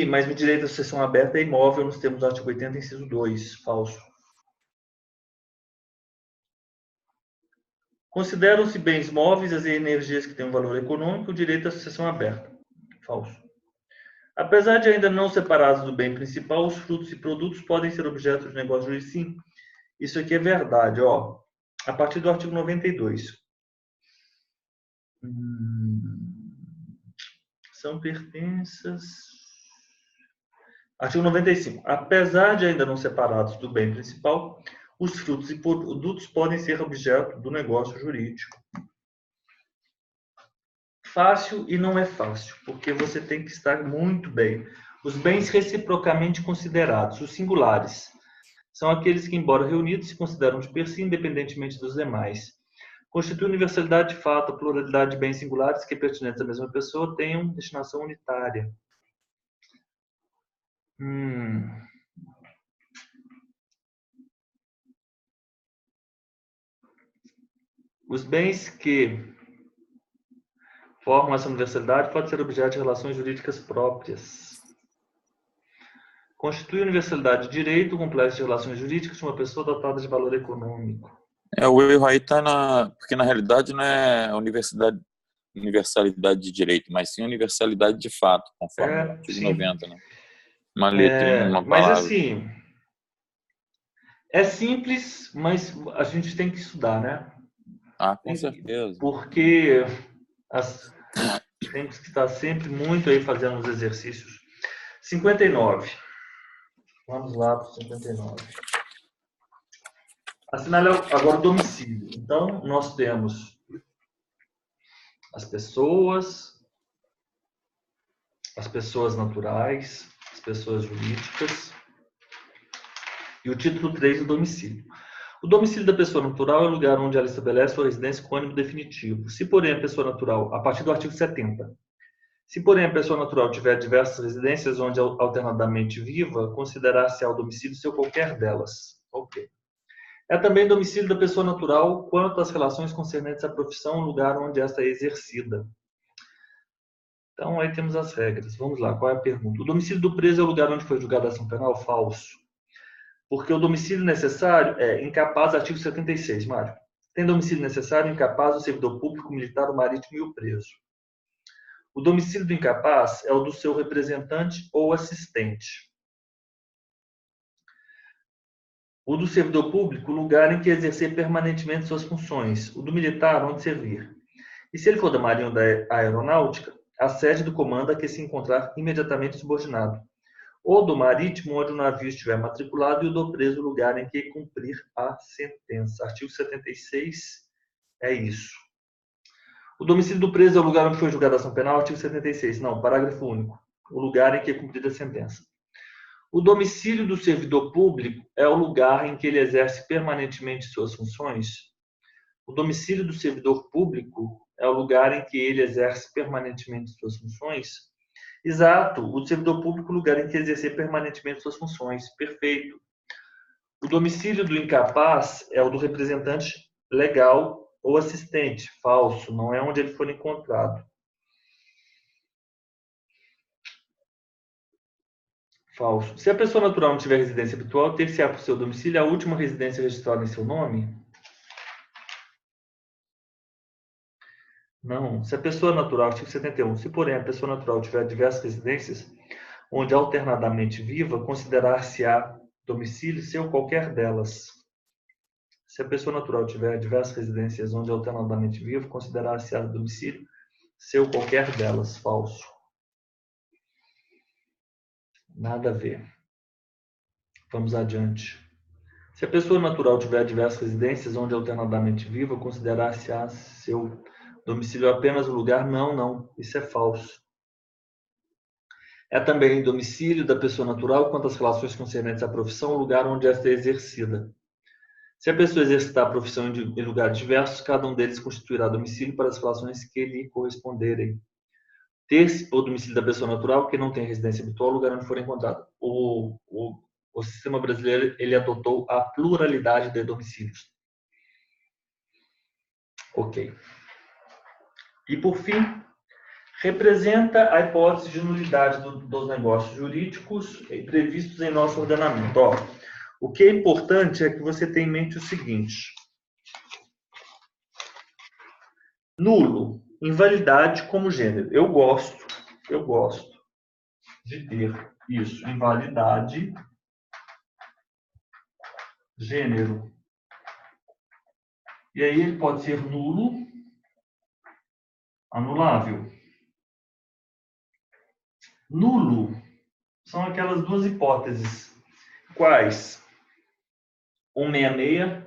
Mas o direito à sucessão aberta é imóvel nos termos do artigo 80, inciso 2. Falso. Consideram-se bens móveis as energias que têm um valor econômico e o direito à sucessão aberta. Falso. Apesar de ainda não separados do bem principal, os frutos e produtos podem ser objeto de negócio jurídico. Sim, isso aqui é verdade. Ó, a partir do artigo 92. São pertenças... Artigo 95. Apesar de ainda não separados do bem principal, os frutos e produtos podem ser objeto do negócio jurídico. Fácil e não é fácil, porque você tem que estar muito bem. Os bens reciprocamente considerados, os singulares, são aqueles que, embora reunidos, se consideram de per si, independentemente dos demais. Constitui universalidade de fato, a pluralidade de bens singulares que, pertinentes à mesma pessoa, tenham destinação unitária. Os bens que formam essa universalidade podem ser objeto de relações jurídicas próprias. Constitui universalidade de direito, complexo de relações jurídicas de uma pessoa dotada de valor econômico. O erro aí está porque na realidade não é universalidade de direito, mas sim universalidade de fato, conforme o artigo 90, né? Uma letrinha, uma palavra. Mas assim, é simples, mas a gente tem que estudar, né? Com certeza. Porque temos que estar sempre muito aí fazendo os exercícios. 59. Vamos lá para o 59. Assinale agora o domicílio. Então, nós temos as pessoas naturais, as pessoas jurídicas e o título 3 do domicílio. O domicílio da pessoa natural é o lugar onde ela estabelece sua residência com ânimo definitivo. Se, porém, a pessoa natural, a partir do artigo 70, se, porém, a pessoa natural tiver diversas residências onde alternadamente viva, considerar-se-á o domicílio seu qualquer delas. Ok. É também domicílio da pessoa natural quanto às relações concernentes à profissão, o lugar onde esta é exercida. Então, aí temos as regras. Vamos lá, qual é a pergunta? O domicílio do preso é o lugar onde foi julgada a ação penal? Falso. Porque o domicílio necessário é incapaz, artigo 76, Mário. Tem domicílio necessário, incapaz, o servidor público, militar, o marítimo e o preso. O domicílio do incapaz é o do seu representante ou assistente. O do servidor público, o lugar em que exercer permanentemente suas funções. O do militar, onde servir. E se ele for da Marinha ou da Aeronáutica, a sede do comando a que se encontrar imediatamente subordinado. Ou do marítimo, onde o navio estiver matriculado, e o do preso, o lugar em que cumprir a sentença. Artigo 76 é isso. O domicílio do preso é o lugar onde foi julgada a ação penal. Artigo 76. Não, parágrafo único. O lugar em que é cumprida a sentença. O domicílio do servidor público é o lugar em que ele exerce permanentemente suas funções. O domicílio do servidor público é o lugar em que ele exerce permanentemente suas funções. Exato. O servidor público é o lugar em que exercer permanentemente suas funções. Perfeito. O domicílio do incapaz é o do representante legal ou assistente. Falso. Não é onde ele for encontrado. Falso. Se a pessoa natural não tiver residência habitual, ter-se-á por seu domicílio a última residência registrada em seu nome? Não. Se a pessoa natural, artigo 71, se porém a pessoa natural tiver diversas residências, onde alternadamente viva, considerar-se-á domicílio seu qualquer delas. Se a pessoa natural tiver diversas residências onde alternadamente viva, considerar-se-á domicílio seu qualquer delas. Falso. Nada a ver. Vamos adiante. Se a pessoa natural tiver diversas residências onde alternadamente viva, considerar-se-á seu domicílio apenas o lugar? Não, não. Isso é falso. É também domicílio da pessoa natural quanto às relações concernentes à profissão, o lugar onde esta é exercida. Se a pessoa exercitar a profissão em lugares diversos, cada um deles constituirá domicílio para as relações que lhe corresponderem. Ter-se por domicílio da pessoa natural que não tem residência habitual, o lugar onde for encontrado. O sistema brasileiro ele adotou a pluralidade de domicílios. Ok. E por fim, representa a hipótese de nulidade dos negócios jurídicos previstos em nosso ordenamento. Ó, o que é importante é que você tenha em mente o seguinte: nulo, invalidade como gênero. Eu gosto de ter isso, invalidade, gênero. E aí ele pode ser nulo, anulável. Nulo são aquelas duas hipóteses. Quais? 166,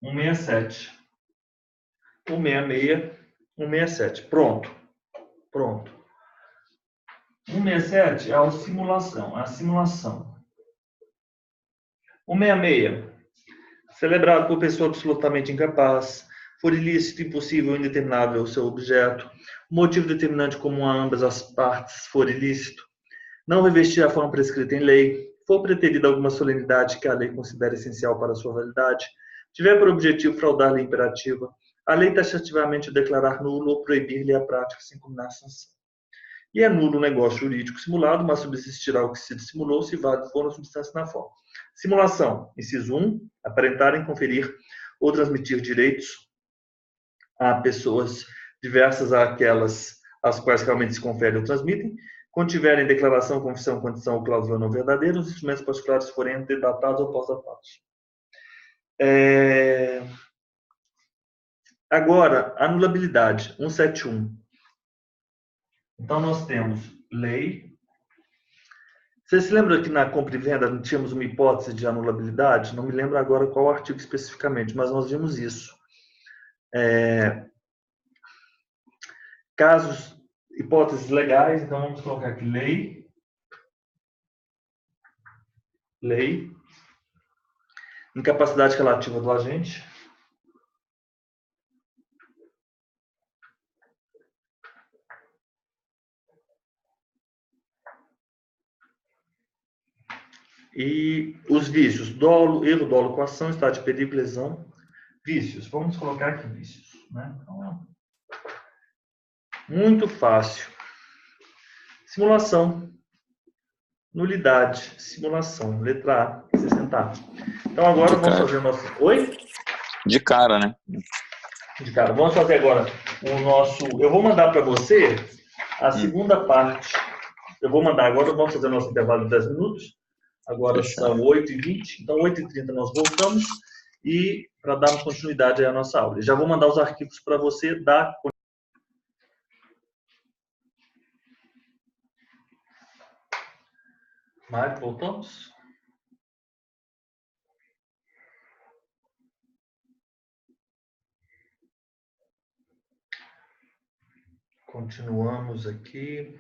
167. 166, 167. Pronto. Pronto. 167 é a simulação. A simulação. 166. Celebrado por pessoa absolutamente incapaz. For ilícito, impossível ou indeterminável o seu objeto. Motivo determinante comum a ambas as partes, for ilícito. Não revestir a forma prescrita em lei. For preterida alguma solenidade que a lei considere essencial para a sua validade. Tiver por objetivo fraudar a lei imperativa. A lei taxativamente declarar nulo ou proibir-lhe a prática sem combinar sanção. E é nulo o negócio jurídico simulado, mas subsistirá o que se dissimulou, se válido for na substância e na forma. Simulação. Inciso 1. Aparentarem conferir ou transmitir direitos a pessoas diversas àquelas às quais realmente se confere ou transmitem, contiverem declaração, confissão, condição ou cláusula não verdadeira, os instrumentos particulares forem antedatados ou pós-datados. Agora, anulabilidade, 171. Então, nós temos lei. Você se lembra que na compra e venda tínhamos uma hipótese de anulabilidade? Não me lembro agora qual artigo especificamente, mas nós vimos isso. Casos, hipóteses legais, então vamos colocar aqui lei. Lei. Incapacidade relativa do agente. E os vícios, dolo, erro, dolo, coação, estado de perigo, lesão, vícios. Vamos colocar aqui vícios, né? Então, muito fácil. Simulação. Nulidade. Simulação. Letra A, 60. Então agora vamos fazer o nosso... Oi? De cara, né? De cara. Vamos fazer agora o nosso... Eu vou mandar para você a segunda parte. Eu vou mandar agora, vamos fazer o nosso intervalo de 10 minutos. Agora são 8h20, então 8h30 nós voltamos e para darmos continuidade à nossa aula. Já vou mandar os arquivos para você dar. Mário, voltamos? Continuamos aqui.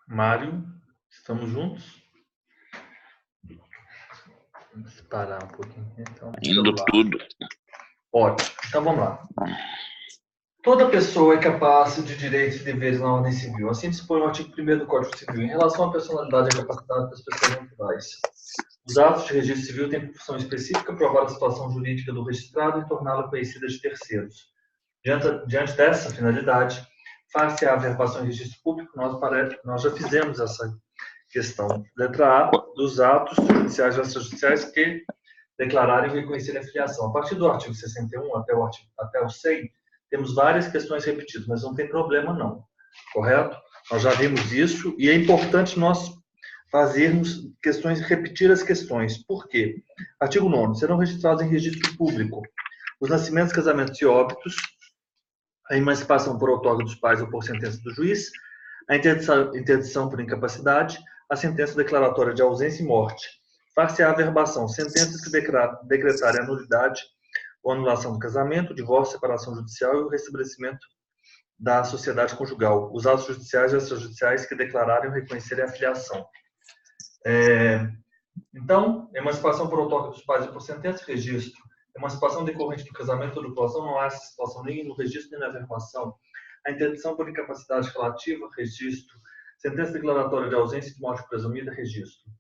Mário, estamos juntos? Vamos parar um pouquinho. Então, indo tudo. Ótimo. Então vamos lá. Toda pessoa é capaz de direitos e deveres na ordem civil. Assim dispõe o artigo 1º do Código Civil. Em relação à personalidade e à capacidade das pessoas naturais, os atos de registro civil têm por função específica provar a situação jurídica do registrado e torná-la conhecida de terceiros. Diante dessa finalidade, faz-se a averbação em registro público. Nós já fizemos essa questão. Letra A, dos atos judiciais e extrajudiciais que declararem e reconhecerem a filiação. A partir do artigo 61 até o 100, temos várias questões repetidas, mas não tem problema não, correto? Nós já vimos isso e é importante nós fazermos questões, repetir as questões. Por quê? Artigo 9º, serão registrados em registro público os nascimentos, casamentos e óbitos, a emancipação por outorga dos pais ou por sentença do juiz, a interdição por incapacidade, a sentença declaratória de ausência e morte. Far-se-á averbação, sentenças que decretarem a nulidade ou anulação do casamento, divórcio, separação judicial e o restabelecimento da sociedade conjugal. Os atos judiciais e extrajudiciais que declararem ou reconhecerem a filiação. Então, emancipação por outorga dos pais e por sentença, registro. Emancipação decorrente do casamento ou da doação, não há essa situação nem no registro nem na averbação. A interdição por incapacidade relativa, registro. Sentença declaratória de ausência de morte presumida, registro.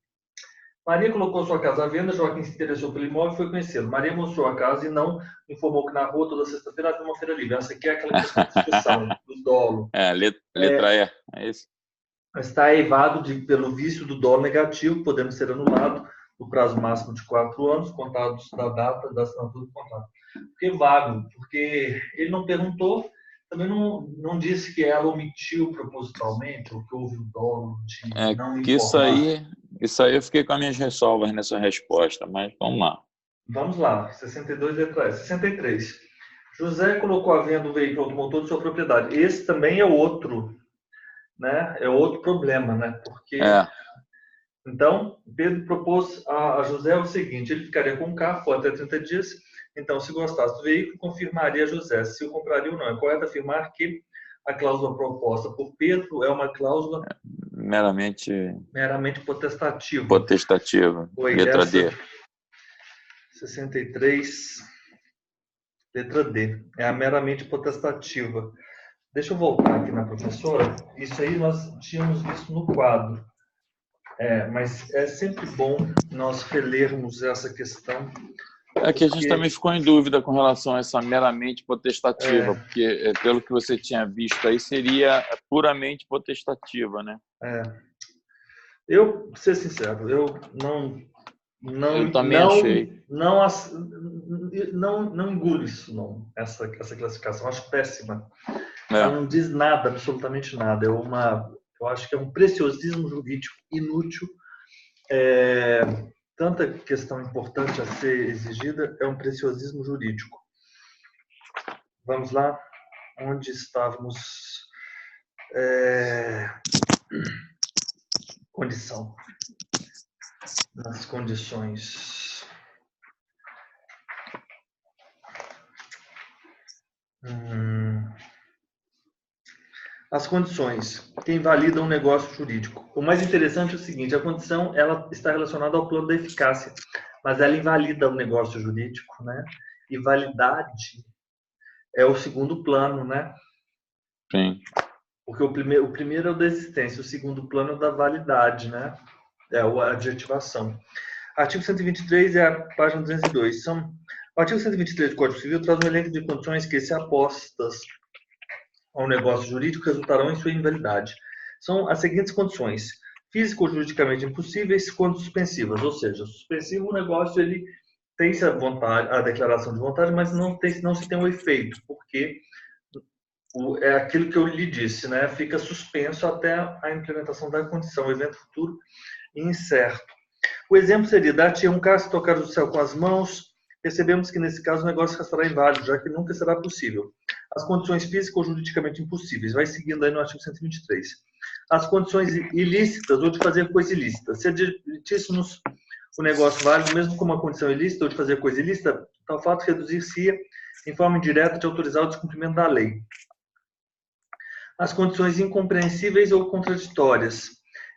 Maria colocou sua casa à venda, Joaquim se interessou pelo imóvel e foi conhecê-lo. Maria mostrou a casa e não informou que na rua toda sexta-feira havia uma feira livre. Essa aqui é aquela questão de discussão, do dolo. Letra E, é isso? Está eivado pelo vício do dolo negativo, podendo ser anulado no prazo máximo de 4 anos, contados da data da assinatura do contrato. Por que vago? Porque ele não perguntou, também não disse que ela omitiu propositalmente, ou que houve o dolo de não informar. Isso aí eu fiquei com as minhas ressalvas nessa resposta, mas vamos lá. Vamos lá, 62 letra E. 63. José colocou à venda o veículo automotor de sua propriedade. Esse também é outro, né? É outro problema, né? Porque... Então, Pedro propôs a José o seguinte: ele ficaria com o carro por até 30 dias. Então, se gostasse do veículo, confirmaria a José se o compraria ou não. É correto afirmar que a cláusula proposta por Pedro é uma cláusula meramente potestativa. Letra D. 63, letra D. É a meramente potestativa. Deixa eu voltar aqui na professora. Isso aí nós tínhamos visto no quadro. Mas é sempre bom nós relermos essa questão. É que a gente também ficou em dúvida com relação a essa meramente potestativa, porque pelo que você tinha visto aí, seria puramente potestativa, né? Eu, pra ser sincero, eu também achei. Não engulo isso, não, essa classificação. Acho péssima. Ela não diz nada, absolutamente nada. Eu acho que é um preciosismo jurídico inútil. Tanta questão importante a ser exigida, é um preciosismo jurídico. Vamos lá? Onde estávamos? Condição. Nas condições. As condições que invalidam o negócio jurídico. O mais interessante é o seguinte: a condição ela está relacionada ao plano da eficácia, mas ela invalida o negócio jurídico, né? E validade é o segundo plano, né? Sim. Porque o primeiro é o da existência, o segundo plano é o da validade, né? É a adjetivação. Artigo 123 é a página 202. O artigo 123 do Código Civil traz um elenco de condições que, se apostas ao negócio jurídico, resultarão em sua invalidade. São as seguintes condições: físico ou juridicamente impossíveis, quando suspensivas, ou seja, suspensivo o negócio ele tem-se a declaração de vontade, mas não se tem o efeito, porque é aquilo que eu lhe disse, né? Fica suspenso até a implementação da condição, evento futuro incerto. O exemplo seria: dar-te um caso, tocar o céu com as mãos. Percebemos que, nesse caso, o negócio restará inválido, já que nunca será possível. As condições físicas ou juridicamente impossíveis. Vai seguindo aí no artigo 123. As condições ilícitas ou de fazer coisa ilícita. Se admitíssemos o negócio válido, mesmo com uma condição ilícita ou de fazer coisa ilícita, tal fato reduzir-se em forma indireta de autorizar o descumprimento da lei. As condições incompreensíveis ou contraditórias.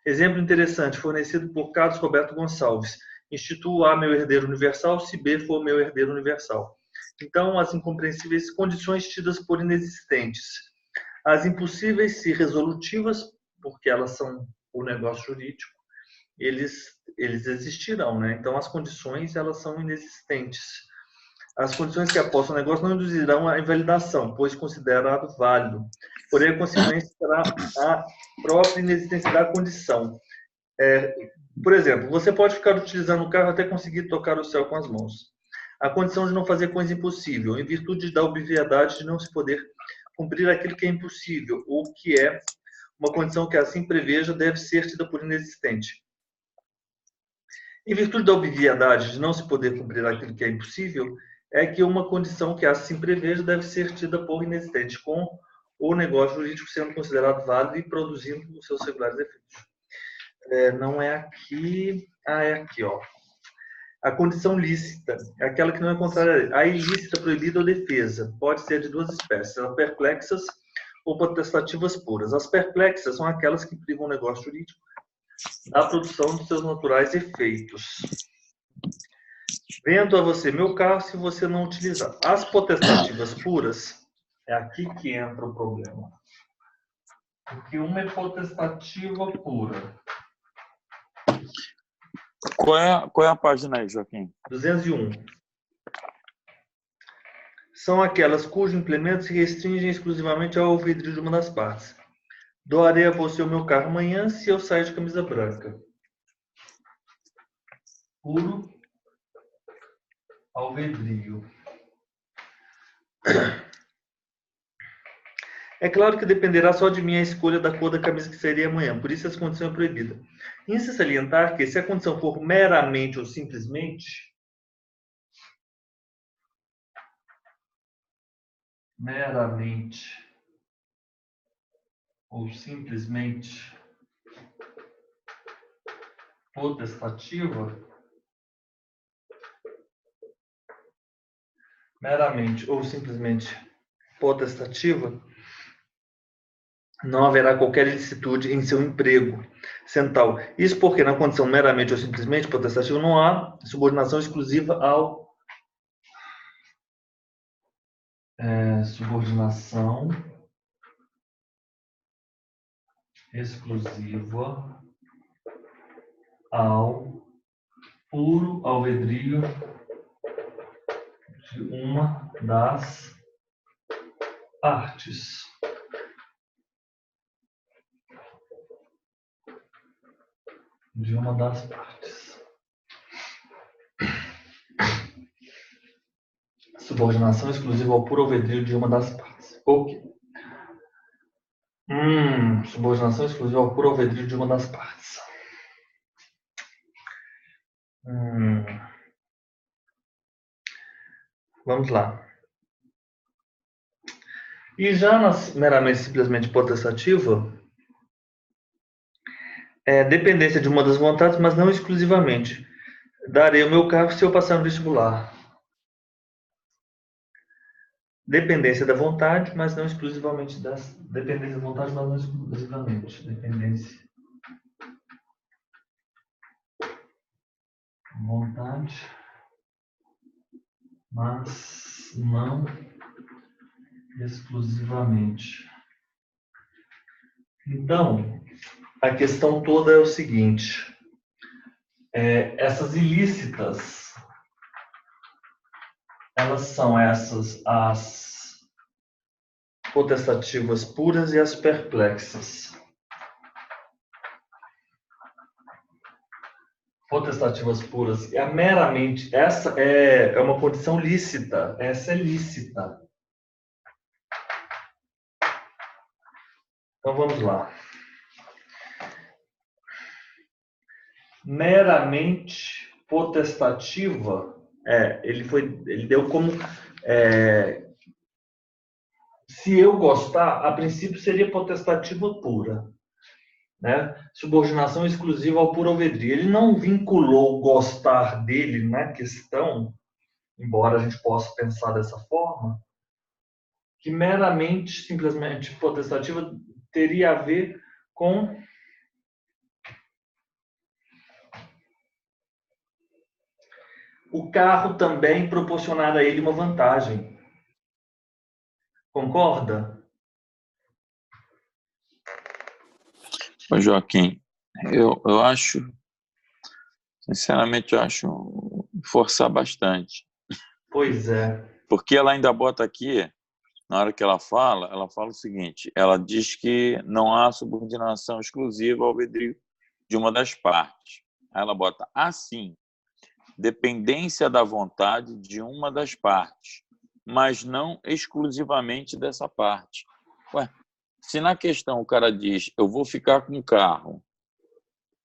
Exemplo interessante, fornecido por Carlos Roberto Gonçalves. Instituo A meu herdeiro universal, se B for meu herdeiro universal. Então, as incompreensíveis, condições tidas por inexistentes. As impossíveis, se resolutivas, porque elas são o negócio jurídico, eles existirão, né? Então, as condições, elas são inexistentes. As condições que apostam no negócio não induzirão a invalidação, pois considerado válido. Porém, a consequência será a própria inexistência da condição. Por exemplo, você pode ficar utilizando o carro até conseguir tocar o céu com as mãos. A condição de não fazer coisa impossível, em virtude da obviedade de não se poder cumprir aquilo que é impossível, ou que é uma condição que assim preveja, deve ser tida por inexistente. Em virtude da obviedade de não se poder cumprir aquilo que é impossível, é que uma condição que assim preveja deve ser tida por inexistente, com o negócio jurídico sendo considerado válido e produzindo os seus regulares efeitos. Não é aqui... é aqui, ó. A condição lícita é aquela que não é contrária à ilícita, proibida ou defesa. Pode ser de duas espécies, as perplexas ou potestativas puras. As perplexas são aquelas que privam o negócio jurídico da produção dos seus naturais efeitos. Vendo a você meu carro se você não utilizar. As potestativas puras, é aqui que entra o problema. Porque uma é potestativa pura. Qual é a página aí, Joaquim? 201. São aquelas cujo implemento se restringem exclusivamente ao alvedrio de uma das partes. Doarei a você o meu carro amanhã se eu sair de camisa branca. Puro alvedrio. É claro que dependerá só de mim a escolha da cor da camisa que seria amanhã, por isso essa condição é proibida. Em-se salientar que, se a condição for meramente ou simplesmente, potestativa, meramente ou simplesmente potestativa, não haverá qualquer ilicitude em seu emprego, sendo tal. Isso porque, na condição meramente ou simplesmente potestativa, não há subordinação exclusiva ao... subordinação exclusiva ao puro alvedrio de uma das partes. Subordinação exclusiva ao puro alvedrio de uma das partes. Ok. Subordinação exclusiva ao puro alvedrio de uma das partes. Vamos lá. E já na meramente simplesmente potestativa, dependência de uma das vontades, mas não exclusivamente. Darei o meu carro se eu passar no vestibular. Dependência da vontade, mas não exclusivamente das... Dependência da vontade, mas não exclusivamente. Dependência. Vontade, mas não exclusivamente. Então, a questão toda é o seguinte: essas ilícitas, elas são essas as potestativas puras e as perplexas. Potestativas puras é meramente, essa é uma condição lícita, essa é lícita. Então vamos lá. Meramente potestativa, ele deu como se eu gostar, a princípio seria potestativa pura, né? Subordinação exclusiva ao puro alvedrio. Ele não vinculou gostar dele na questão, embora a gente possa pensar dessa forma, que meramente, simplesmente potestativa teria a ver com o carro também proporcionar a ele uma vantagem. Concorda? Ô, Joaquim, eu acho, sinceramente, eu acho forçar bastante. Pois é. Porque ela ainda bota aqui, na hora que ela fala o seguinte, ela diz que não há subordinação exclusiva ao albedrio de uma das partes. Aí ela bota assim, dependência da vontade de uma das partes, mas não exclusivamente dessa parte. Ué, se na questão o cara diz, eu vou ficar com o carro,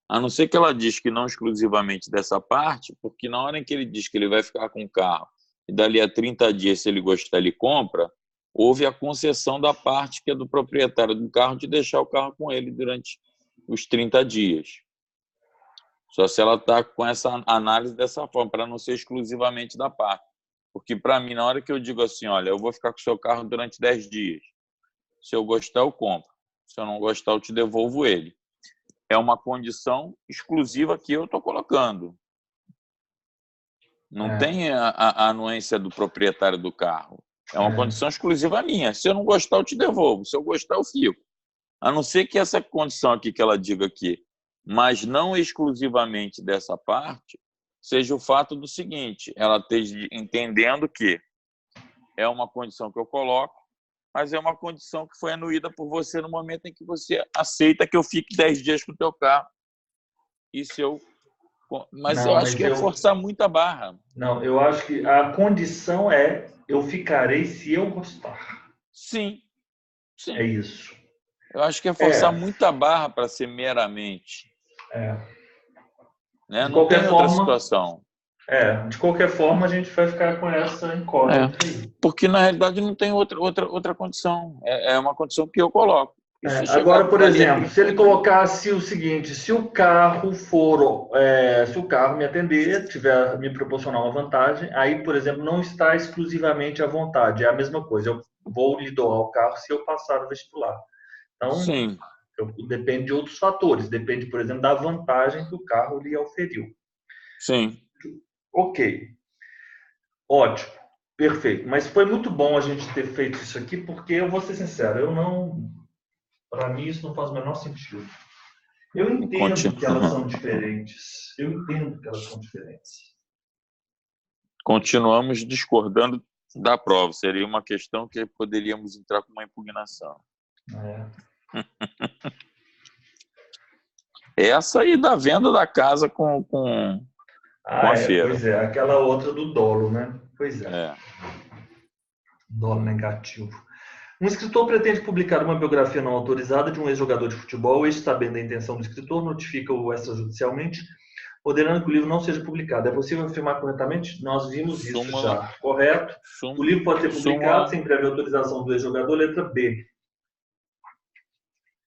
a não ser que ela diz que não exclusivamente dessa parte, porque na hora em que ele diz que ele vai ficar com o carro e dali a 30 dias, se ele gostar, ele compra, houve a concessão da parte que é do proprietário do carro de deixar o carro com ele durante os 30 dias. Só se ela está com essa análise dessa forma, para não ser exclusivamente da parte. Porque, para mim, na hora que eu digo assim, olha, eu vou ficar com o seu carro durante 10 dias, se eu gostar, eu compro. Se eu não gostar, eu te devolvo ele. É uma condição exclusiva que eu estou colocando. Não tem a anuência do proprietário do carro. É uma condição exclusiva minha. Se eu não gostar, eu te devolvo. Se eu gostar, eu fico. A não ser que essa condição aqui que ela diga aqui, mas não exclusivamente dessa parte, seja o fato do seguinte, ela esteja entendendo que é uma condição que eu coloco, mas é uma condição que foi anuída por você no momento em que você aceita que eu fique 10 dias com o teu carro. E se eu... Mas eu acho que é forçar muito a barra. Não, eu acho que a condição é eu ficarei se eu gostar. Sim. Sim. É isso. Eu acho que é forçar muita barra para ser meramente. Né? Não tem outra situação. De qualquer forma, a gente vai ficar com essa incógnita. Porque, na realidade, não tem outra condição. É uma condição que eu coloco. Agora, por exemplo, se ele colocasse o seguinte, se o carro me atender, tiver me proporcionar uma vantagem, aí, por exemplo, não está exclusivamente à vontade, é a mesma coisa, eu vou lhe doar o carro se eu passar o vestibular. Então, sim, depende de outros fatores, depende, por exemplo, da vantagem que o carro lhe oferiu. Sim. Ok. Ótimo. Perfeito. Mas foi muito bom a gente ter feito isso aqui, porque eu vou ser sincero, para mim isso não faz o menor sentido. Eu entendo que elas são diferentes. Continuamos discordando da prova. Seria uma questão que poderíamos entrar com uma impugnação. Essa aí da venda da casa com a feira. Pois é, aquela outra do dolo, né? Pois é. Dolo negativo. Um escritor pretende publicar uma biografia não autorizada de um ex-jogador de futebol. Este, sabendo a intenção do escritor, notifica-o extrajudicialmente, ordenando que o livro não seja publicado. É possível afirmar corretamente? Nós vimos isso já. Correto? O livro pode ser publicado sem prévia autorização do ex-jogador, letra B.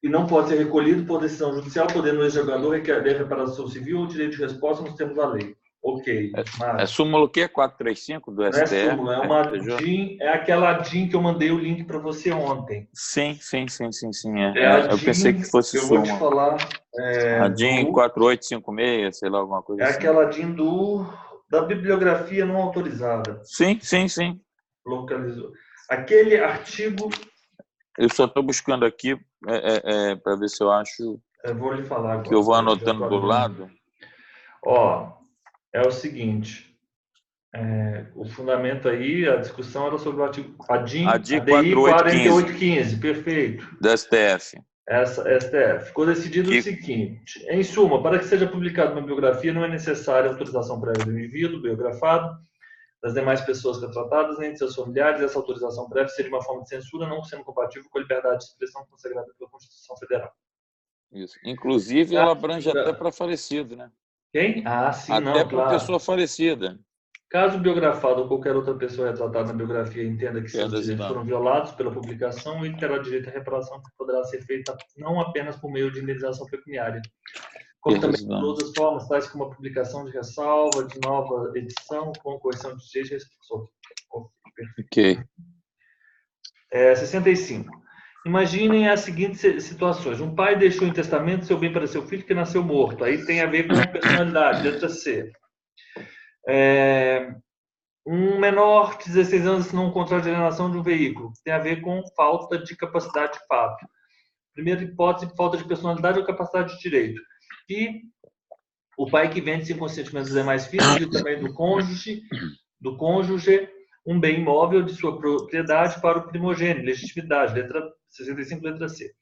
E não pode ser recolhido por decisão judicial, podendo o ex-jogador requerer reparação civil ou direito de resposta nos termos da lei. Ok. É súmula o quê? 435 do STF? Não é súmula, é uma DIN, é aquela DIN que eu mandei o link para você ontem. Sim. Eu pensei que fosse súmula. Eu vou te falar. A DIN 4856, sei lá, alguma coisa assim. É aquela DIN da bibliografia não autorizada. Sim. Localizou. Aquele artigo... Eu só estou buscando aqui para ver se eu acho... Eu vou lhe falar agora. Que eu vou anotando do lado. É o seguinte, o fundamento aí, a discussão era sobre o artigo ADI 4815, perfeito. Da STF. STF. Ficou decidido o seguinte, em suma, para que seja publicada uma biografia, não é necessária autorização prévia do envio, do biografado, das demais pessoas retratadas, nem de seus familiares. Essa autorização prévia seria uma forma de censura, não sendo compatível com a liberdade de expressão consagrada pela Constituição Federal. Isso. Inclusive, ela abrange até para falecido, né? Quem? Sim, até para pessoa falecida. Caso o biografado ou qualquer outra pessoa retratada na biografia entenda que seus direitos foram violados pela publicação, ele terá direito à reparação que poderá ser feita não apenas por meio de indenização pecuniária, como também por outras formas, tais como a publicação de ressalva, de nova edição, com correção de direitos e restrições. Ok. 65. Imaginem as seguintes situações. Um pai deixou em testamento seu bem para seu filho que nasceu morto. Aí tem a ver com a personalidade, letra C. Um menor de 16 anos assinou um contrato de alienação de um veículo. Tem a ver com falta de capacidade de fato. Primeira hipótese, falta de personalidade ou capacidade de direito. E o pai que vende inconscientemente dos demais filhos e também do cônjuge, um bem imóvel de sua propriedade para o primogênito, legitimidade, letra 65, letra C.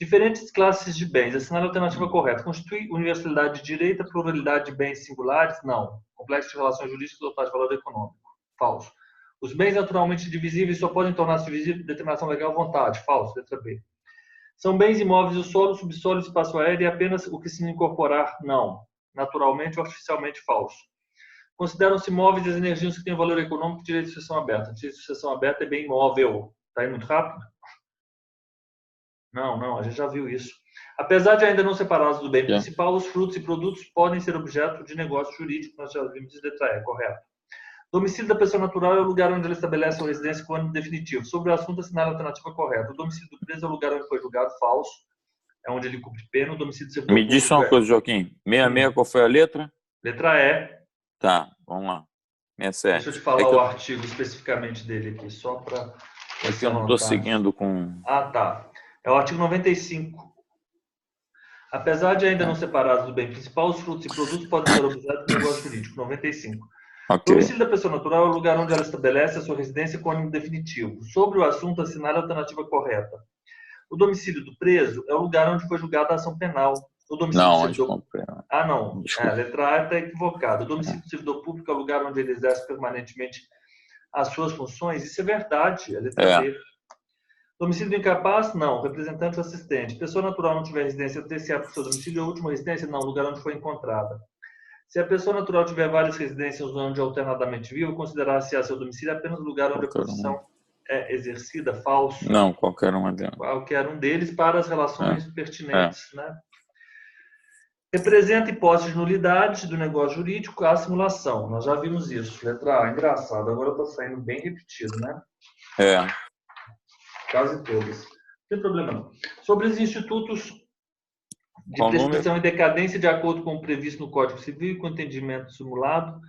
Diferentes classes de bens. Assinale a alternativa correta. Constitui universalidade de direito, pluralidade de bens singulares? Não. Complexo de relações jurídicas dotadas de valor econômico. Falso. Os bens naturalmente divisíveis só podem tornar-se divisíveis por determinação legal à vontade. Falso. Letra B. São bens imóveis o solo, subsolo, espaço aéreo e apenas o que se incorporar? Não. Naturalmente ou artificialmente? Falso. Consideram-se imóveis as energias que têm valor econômico, direito de sucessão aberta. Direito de sucessão aberta é bem imóvel. Está aí muito rápido? Não, a gente já viu isso. Apesar de ainda não separados do bem principal, os frutos e produtos podem ser objeto de negócio jurídico. Nós já vimos isso, letra E, correto. Domicílio da pessoa natural é o lugar onde ela estabelece sua residência com âmbito definitivo. Sobre o assunto, assinale a alternativa correta. O domicílio do preso é o lugar onde foi julgado, falso. É onde ele cumpre pena. O domicílio do servidor Me diz só uma coisa, Joaquim. 66, qual foi a letra? Letra E. Tá, vamos lá. 67. Deixa eu te falar o artigo especificamente dele aqui, só para... É que eu não estou seguindo com... Ah, tá. É o artigo 95. Apesar de ainda não separados do bem principal, os frutos e produtos podem ser objeto de negócio jurídico. 95. Okay. O domicílio da pessoa natural é o lugar onde ela estabelece a sua residência com ânimo definitivo. Sobre o assunto, assinale a alternativa correta. O domicílio do preso é o lugar onde foi julgada a ação penal. O domicílio do servidor... Ah, não. A letra A está equivocada. O domicílio do servidor público é o lugar onde ele exerce permanentemente as suas funções. Isso é verdade. A letra B. Domicílio do incapaz? Não. Representante ou assistente. Pessoa natural não tiver residência, ter-se-á por seu domicílio, a última residência? Não. Lugar onde foi encontrada. Se a pessoa natural tiver várias residências onde alternadamente vive, considerar-se-á seu domicílio apenas o lugar onde a profissão é exercida? Falso. Não, qualquer um deles. Qualquer um deles para as relações pertinentes, né? Representa hipótese de nulidade do negócio jurídico à simulação. Nós já vimos isso. Letra A. Engraçado. Agora está saindo bem repetido, né? Quase todas. Não tem problema não. Sobre os institutos de prescrição e decadência, de acordo com o previsto no Código Civil e com o entendimento simulado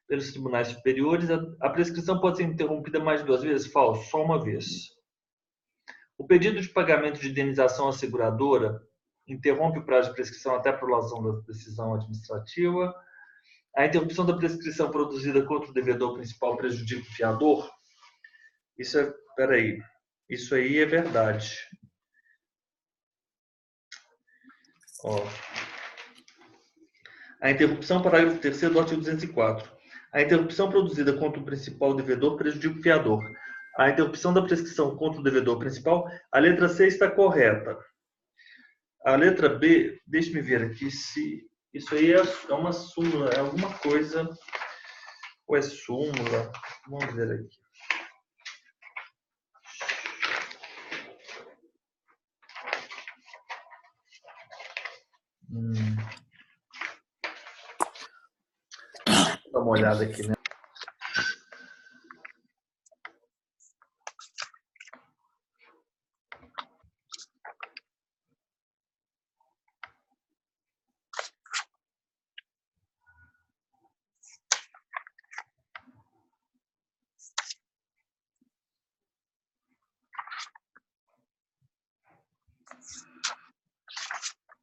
pelos tribunais superiores, a prescrição pode ser interrompida mais de 2 vezes? Falso. Só uma vez. O pedido de pagamento de indenização à seguradora interrompe o prazo de prescrição até a prolação da decisão administrativa. A interrupção da prescrição produzida contra o devedor principal prejudica o fiador? Isso é... Peraí. Isso aí é verdade. A interrupção, parágrafo 3º do artigo 204. A interrupção produzida contra o principal devedor prejudica o fiador. A interrupção da prescrição contra o devedor principal, a letra C está correta. A letra B, deixe-me ver aqui se isso aí é uma súmula, é alguma coisa, ou é súmula, vamos ver aqui. Dá uma olhada aqui, né?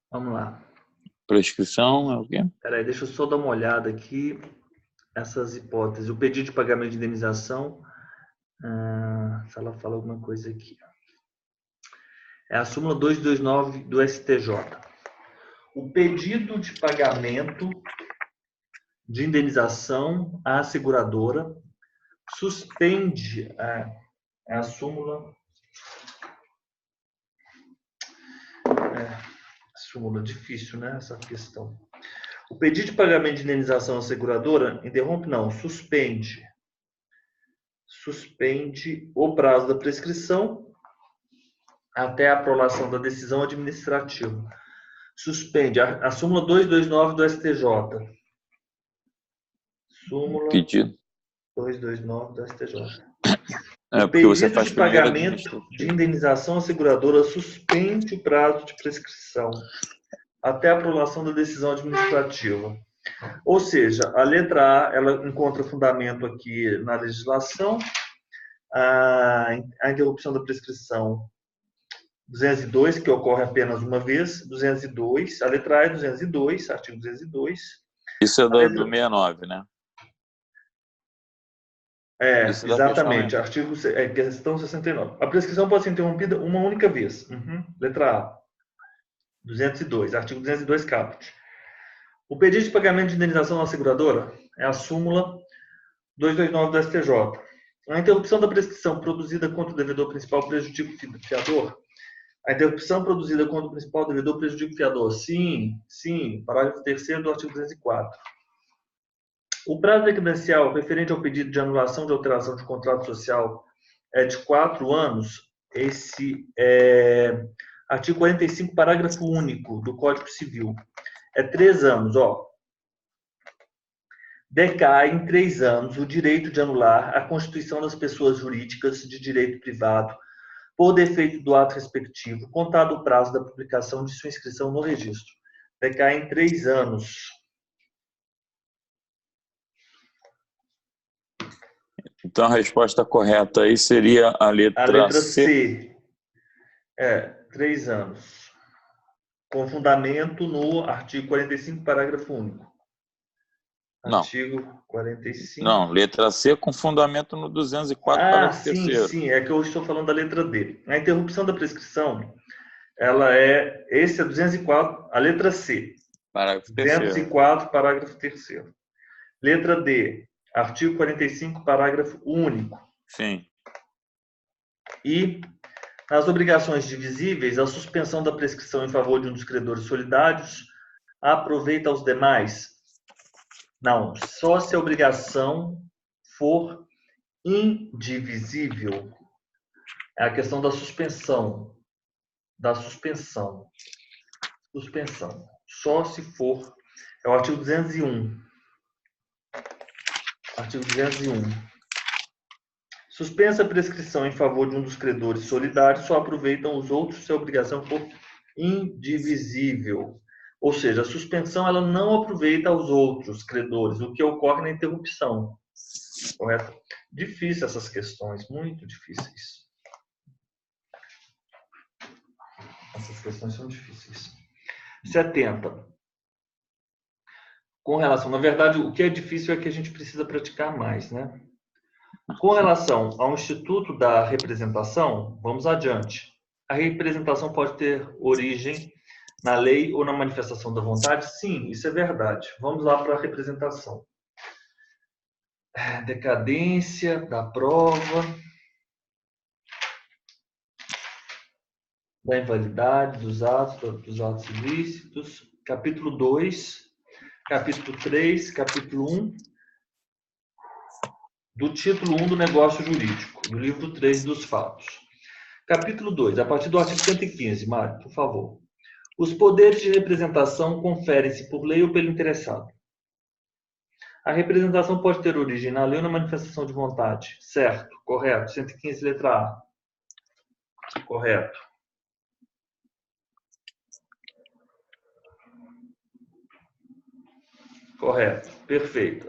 Vamos lá. Prescrição é o quê? Peraí, deixa eu só dar uma olhada aqui. Essas hipóteses. O pedido de pagamento de indenização. Se ela fala alguma coisa aqui. É a súmula 229 do STJ. O pedido de pagamento de indenização à seguradora suspende a súmula. Súmula difícil, né? Essa questão. O pedido de pagamento de indenização à seguradora interrompe? Não, suspende. Suspende o prazo da prescrição até a prolação da decisão administrativa. Suspende. A súmula 229 do STJ. Súmula Pedido. 229 do STJ. O pedido de pagamento de indenização à seguradora suspende o prazo de prescrição até a aprovação da decisão administrativa. Ou seja, a letra A, ela encontra fundamento aqui na legislação, a interrupção da prescrição 202, que ocorre apenas uma vez, 202, a letra A é 202, artigo 202. Isso é do letra... 69, né? Isso exatamente, artigo, questão 69. A prescrição pode ser interrompida uma única vez. Letra A, 202, artigo 202, caput. O pedido de pagamento de indenização na seguradora é a súmula 229 do STJ. A interrupção da prescrição produzida contra o devedor principal prejudica o fiador? A interrupção produzida contra o principal devedor prejudica o fiador? Sim, sim. Parágrafo 3º do artigo 204. O prazo decadencial referente ao pedido de anulação de alteração de contrato social é de 4 anos. Esse é artigo 45, parágrafo único do Código Civil. É 3 anos, ó. Decai em 3 anos o direito de anular a constituição das pessoas jurídicas de direito privado por defeito do ato respectivo, contado o prazo da publicação de sua inscrição no registro. Decai em 3 anos. Então, a resposta correta aí seria a letra C. 3 anos. Com fundamento no artigo 45, parágrafo único. Não. Artigo 45. Não, letra C com fundamento no 204, parágrafo 3º. Sim. É que eu estou falando da letra D. A interrupção da prescrição, esse é 204, a letra C. Parágrafo 204, parágrafo 3º. Letra D, artigo 45, parágrafo único. Sim. E, nas obrigações divisíveis, a suspensão da prescrição em favor de um dos credores solidários aproveita aos demais? Não, só se a obrigação for indivisível. É a questão da suspensão. Suspensão. Só se for. É o artigo 201. Artigo 201. Suspensa a prescrição em favor de um dos credores solidários, só aproveitam os outros se a obrigação for indivisível. Ou seja, a suspensão ela não aproveita aos outros credores, o que ocorre na interrupção. Correto? Difícil essas questões, muito difíceis. Essas questões são difíceis. 70. Com relação, na verdade, o que é difícil é que a gente precisa praticar mais, né? Com relação ao Instituto da Representação, vamos adiante. A representação pode ter origem na lei ou na manifestação da vontade? Sim, isso é verdade. Vamos lá para a representação. Decadência da prova, da invalidade dos atos ilícitos, capítulo 2, capítulo 3, capítulo 1, do título 1 do negócio jurídico, do livro 3 dos fatos. Capítulo 2, a partir do artigo 115, Mário, por favor. Os poderes de representação conferem-se por lei ou pelo interessado. A representação pode ter origem na lei ou na manifestação de vontade. Certo, correto. 115, letra A. Correto. Correto, perfeito.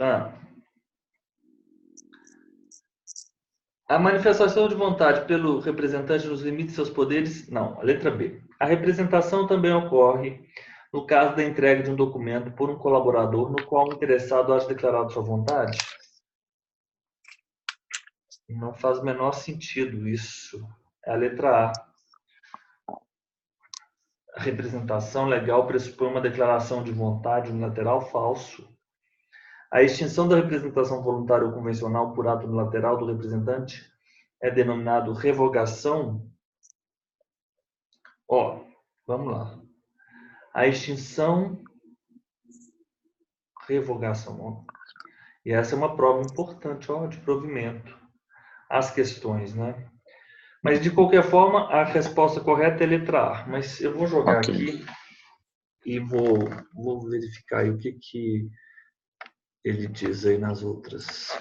A manifestação de vontade pelo representante nos limites de seus poderes? Não. A letra B. A representação também ocorre no caso da entrega de um documento por um colaborador no qual o interessado haja declarado sua vontade? Não faz o menor sentido isso. É a letra A. A representação legal pressupõe uma declaração de vontade unilateral falso. A extinção da representação voluntária ou convencional por ato unilateral do representante é denominado revogação. Vamos lá. A extinção, revogação. E essa é uma prova importante, de provimento. As questões, né? Mas, de qualquer forma, a resposta correta é a letra A. Mas eu vou jogar aqui e vou verificar aí o que ele diz aí nas outras.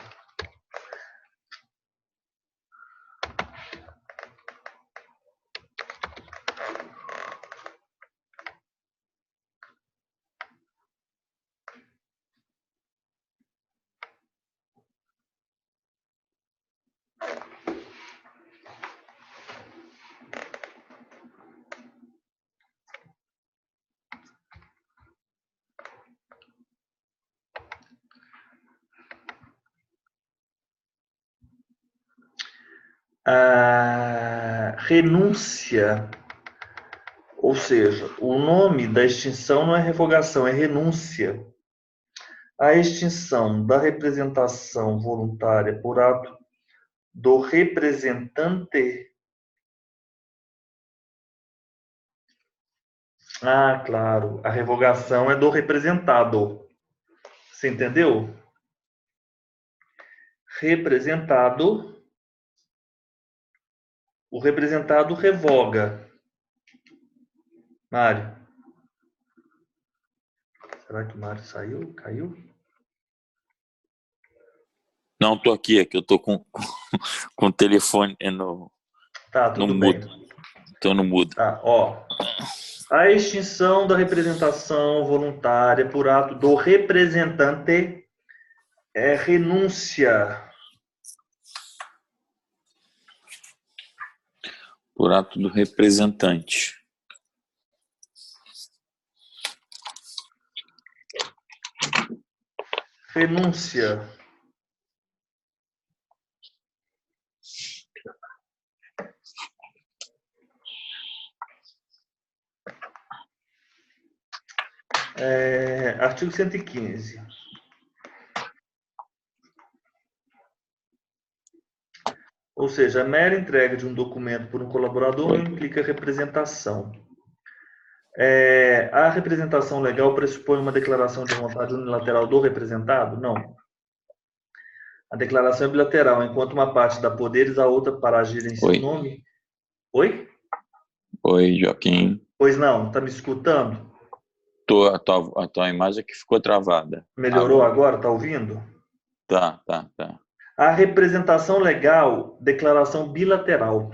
A renúncia, ou seja, o nome da extinção não é revogação, é renúncia. A extinção da representação voluntária por ato do representante. Ah, claro, a revogação é do representado. Você entendeu? Representado, o representado revoga. Mário. Será que o Mário saiu? Caiu? Não, estou aqui, é que eu estou com o telefone Tá, no tudo bem. mudo. Estou no mudo. Tá, ó. A extinção da representação voluntária por ato do representante é renúncia. Por ato do representante. Renúncia. Artigo 115. Ou seja, a mera entrega de um documento por um colaborador não implica representação. A representação legal pressupõe uma declaração de vontade unilateral do representado? Não. A declaração é bilateral, enquanto uma parte dá poderes à outra para agir em seu nome. Oi? Oi, Joaquim. Pois não, tá me escutando? A tua imagem que ficou travada. Melhorou agora? Tá ouvindo? Tá. A representação legal, declaração bilateral.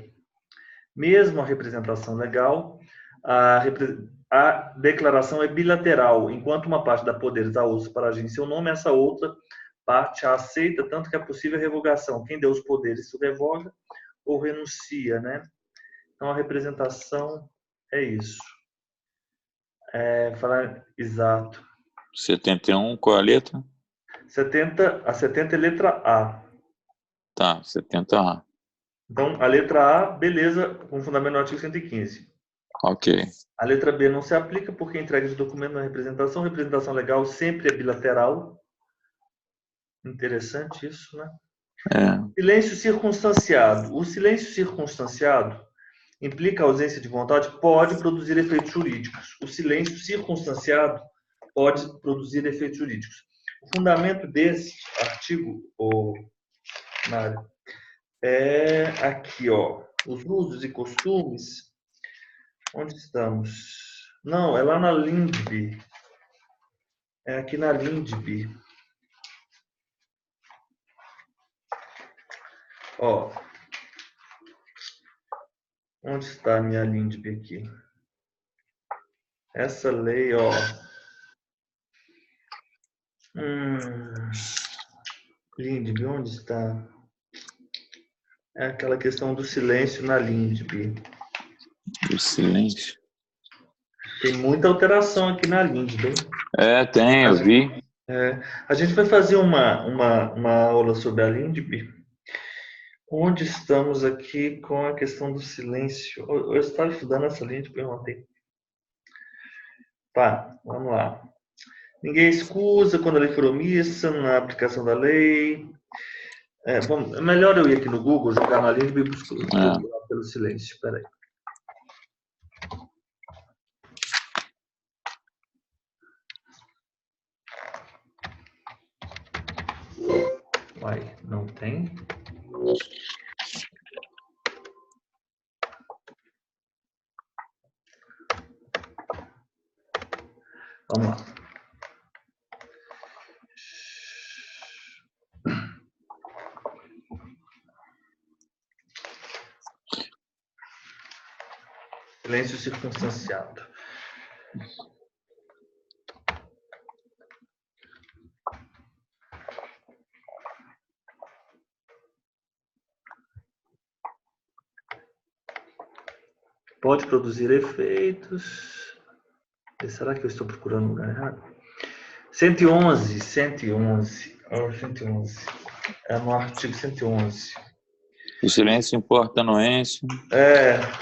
Mesmo a representação legal, a declaração é bilateral. Enquanto uma parte dá poderes a outra para agir em seu nome, essa outra parte a aceita, tanto que é possível a revogação. Quem deu os poderes se revoga ou renuncia, né? Então, a representação é isso. Falar exato. 71, qual é a letra? 70, a 70 é letra A. Tá, 70A. Então, a letra A, beleza, com fundamento no artigo 115. Ok. A letra B não se aplica porque a entrega de documento na representação. Representação legal sempre é bilateral. Interessante isso, né? Silêncio circunstanciado. O silêncio circunstanciado implica a ausência de vontade, pode produzir efeitos jurídicos. O silêncio circunstanciado pode produzir efeitos jurídicos. O fundamento desse artigo, Mário, é aqui, ó. Os usos e costumes. Onde estamos? Não, é lá na LINDB. É aqui na LINDB. Ó. Onde está a minha LINDB aqui? Essa lei, ó. LINDB, onde está? É aquela questão do silêncio na LINDB. Do silêncio? Tem muita alteração aqui na LINDB. Tem, eu vi. A gente vai fazer uma aula sobre a LINDB. Onde estamos aqui com a questão do silêncio? Eu estava estudando essa LINDB ontem. Tá, vamos lá. Ninguém escusa quando a lei for omissa na aplicação da lei. Melhor eu ir aqui no Google, jogar na LINDB e buscar pelo silêncio. Espera aí. Uai, não tem? Vamos lá. Silêncio circunstanciado. Pode produzir efeitos. Será que eu estou procurando um lugar errado? 111. É no artigo 111. O silêncio importa a anuência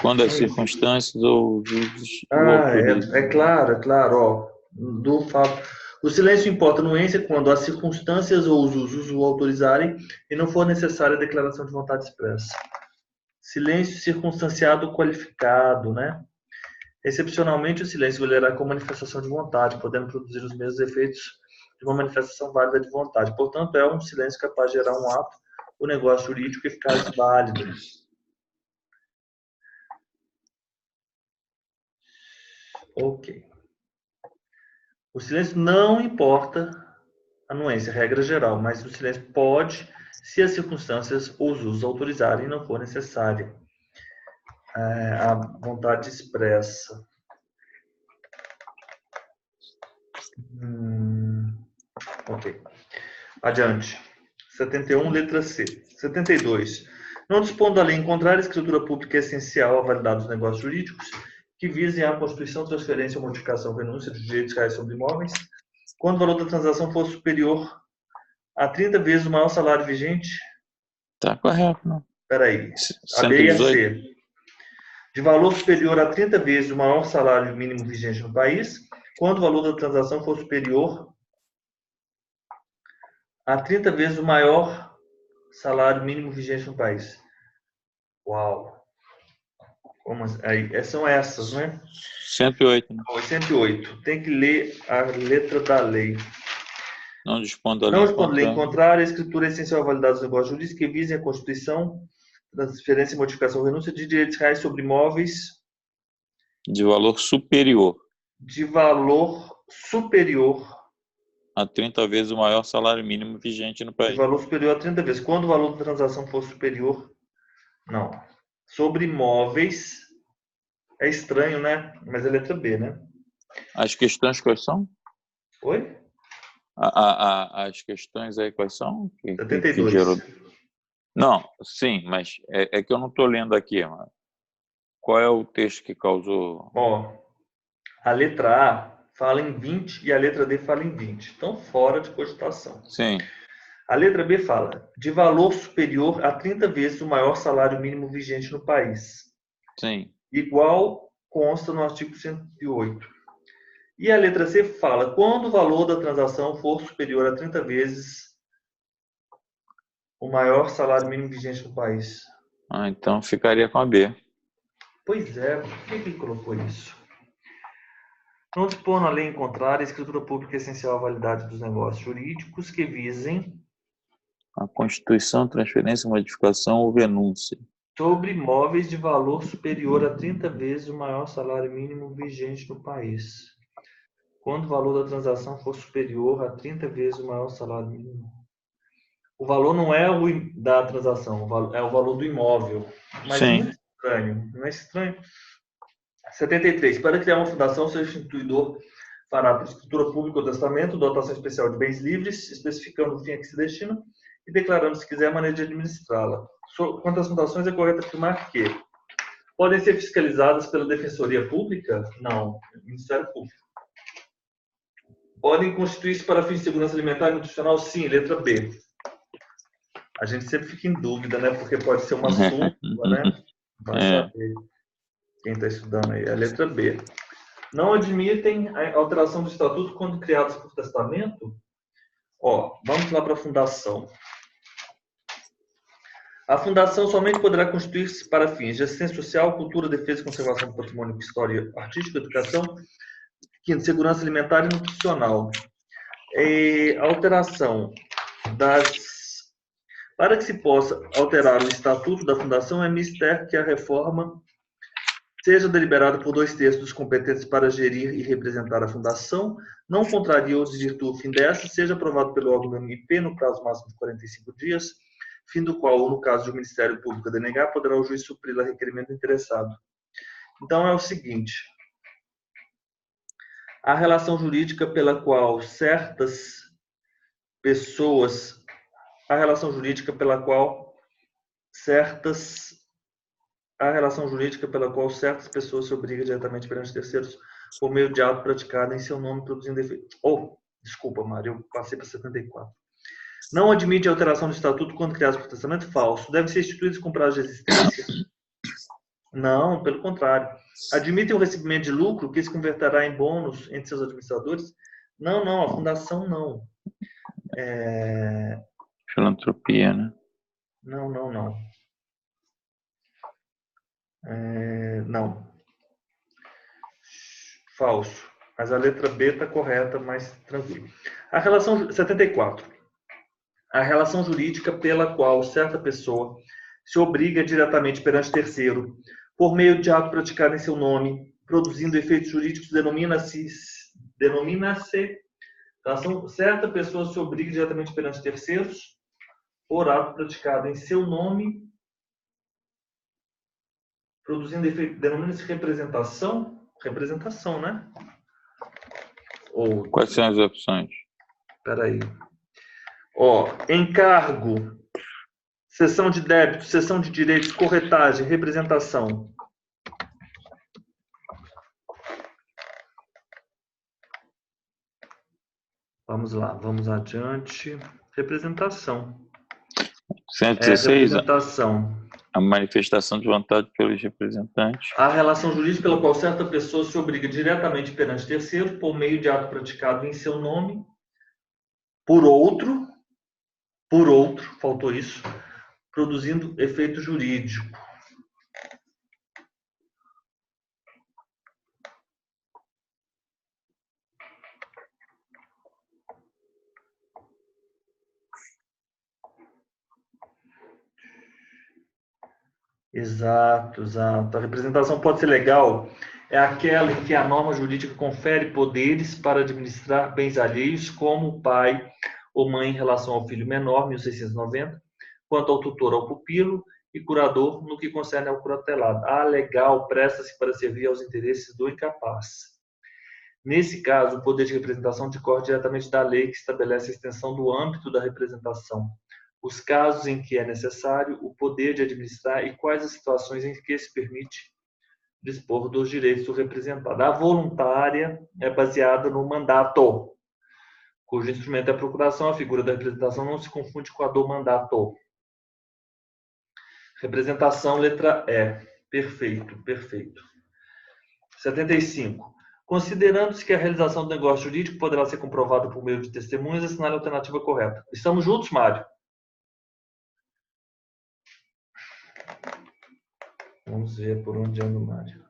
quando as circunstâncias ou os usos o autorizam. É claro, ó. O silêncio importa a anuência quando as circunstâncias ou os usos o autorizarem e não for necessária a declaração de vontade expressa. Silêncio circunstanciado qualificado, né? Excepcionalmente, o silêncio valerá como manifestação de vontade, podendo produzir os mesmos efeitos de uma manifestação válida de vontade. Portanto, é um silêncio capaz de gerar um ato, o negócio jurídico eficaz e válido. Ok. O silêncio não importa a anuência, regra geral, mas o silêncio pode, se as circunstâncias ou os usos autorizarem e não for necessária a vontade expressa. Ok. Adiante. 71, letra C. 72. Não dispondo a lei em contrário, a escritura pública é essencial à validade dos negócios jurídicos que visem a constituição, transferência ou modificação, renúncia de direitos reais sobre imóveis, quando o valor da transação for superior a 30 vezes o maior salário vigente. Tá correto, não? Espera aí. A B e a 118. C. De valor superior a 30 vezes o maior salário mínimo vigente no país, quando o valor da transação for superior a 30 vezes o maior salário mínimo vigente no país. Uau! Como aí? São essas, né? 108, né? 108. Tem que ler a letra da lei. Não dispondo a Não lei dispondo lei em contrária. contrário, a escritura é essencial à validade dos negócios jurídicos que visem a constituição, transferência, modificação ou renúncia de direitos reais sobre imóveis De valor superior de valor superior a 30 vezes o maior salário mínimo vigente no de país. valor superior a 30 vezes. Quando o valor da transação for superior, não. Sobre imóveis, é estranho, né? Mas é letra B, né? As questões quais são? Oi? As questões aí quais são? Que 72. gerou... Não, sim, mas é que eu não estou lendo aqui. Mano. Qual é o texto que causou? Ó, a letra A fala em 20 e a letra D fala em 20. Então, fora de cogitação. Sim, A letra B fala de valor superior a 30 vezes o maior salário mínimo vigente no país. sim. Igual consta no artigo 108. E a letra C fala quando o valor da transação for superior a 30 vezes o maior salário mínimo vigente no país. Então ficaria com a B. Pois é, por que ele colocou isso? Não dispor na lei em contrário, a escritura pública é essencial à validade dos negócios jurídicos que visem A constituição, transferência, modificação ou renúncia. sobre imóveis de valor superior a 30 vezes o maior salário mínimo vigente no país. Quando o valor da transação for superior a 30 vezes o maior salário mínimo. O valor não é o da transação, é o valor do imóvel. Mas Sim. muito estranho, não é estranho? 73. Para criar uma fundação, seu instituidor fará por escritura pública ou testamento, dotação especial de bens livres, especificando o fim a que se destina e declarando, se quiser, a maneira de administrá-la. Quanto às fundações, é correto afirmar que podem ser fiscalizadas pela Defensoria Pública? Não, Ministério Público. Podem constituir-se para fins de segurança alimentar e nutricional? Sim, letra B. A gente sempre fica em dúvida, né? Porque pode ser uma súmula, né? Vai saber quem está estudando aí. A letra B. Não admitem a alteração do estatuto quando criados por testamento? Ó, vamos lá para a fundação. A fundação somente poderá constituir-se para fins de assistência social, cultura, defesa e conservação do patrimônio, história artística, educação, quinto, segurança alimentar e nutricional. Alteração das... Para que se possa alterar o estatuto da fundação, é mister que a reforma seja deliberada por 2/3 dos competentes para gerir e representar a fundação, não contraria ou desvirtua o fim dessa, seja aprovado pelo órgão do MP no prazo máximo de 45 dias, fim do qual, ou no caso de o Ministério Público denegar, poderá o juiz suprir a requerimento interessado. Então, é o seguinte: a relação jurídica pela qual certas pessoas, a relação jurídica pela qual certas pessoas se obrigam diretamente perante terceiros por meio de ato praticado em seu nome produzindo efeito. Desculpa, Mário, eu passei para 74. Não admite alteração do estatuto quando criados por testamento? Falso. Devem ser instituídos com prazo de existência? Não, pelo contrário. Admitem o recebimento de lucro que se converterá em bônus entre seus administradores? Não, não, a fundação não. Filantropia, né? Não, não, não. Não. Falso. Mas a letra B está correta, mas tranquilo. A relação 74. A relação jurídica pela qual certa pessoa se obriga diretamente perante terceiro, por meio de ato praticado em seu nome, produzindo efeitos jurídicos, denomina-se relação, certa pessoa se obriga diretamente perante terceiros, por ato praticado em seu nome, produzindo efeito, denomina-se representação? Representação, né? Ou, Quais são as opções? espera aí. Encargo, cessão de débitos, cessão de direitos, corretagem, representação. Vamos lá, vamos adiante. Representação. 116, representação. a manifestação de vontade pelos representantes. A relação jurídica pela qual certa pessoa se obriga diretamente perante terceiro, por meio de ato praticado em seu nome, por outro, faltou isso, produzindo efeito jurídico. Exato, exato. A representação pode ser legal, é aquela em que a norma jurídica confere poderes para administrar bens alheios, como o pai ou mãe em relação ao filho menor, 1690, quanto ao tutor ao pupilo e curador no que concerne ao curatelado. A legal presta-se para servir aos interesses do incapaz. Nesse caso, o poder de representação decorre diretamente da lei que estabelece a extensão do âmbito da representação, os casos em que é necessário, o poder de administrar e quais as situações em que se permite dispor dos direitos do representado. A voluntária é baseada no mandato, cujo instrumento é a procuração. A figura da representação não se confunde com a do mandato. Representação, letra E. Perfeito, perfeito. 75. Considerando-se que a realização do negócio jurídico poderá ser comprovada por meio de testemunhas, assinale a alternativa correta. Estamos juntos, Mário? Vamos ver por onde anda o Mário.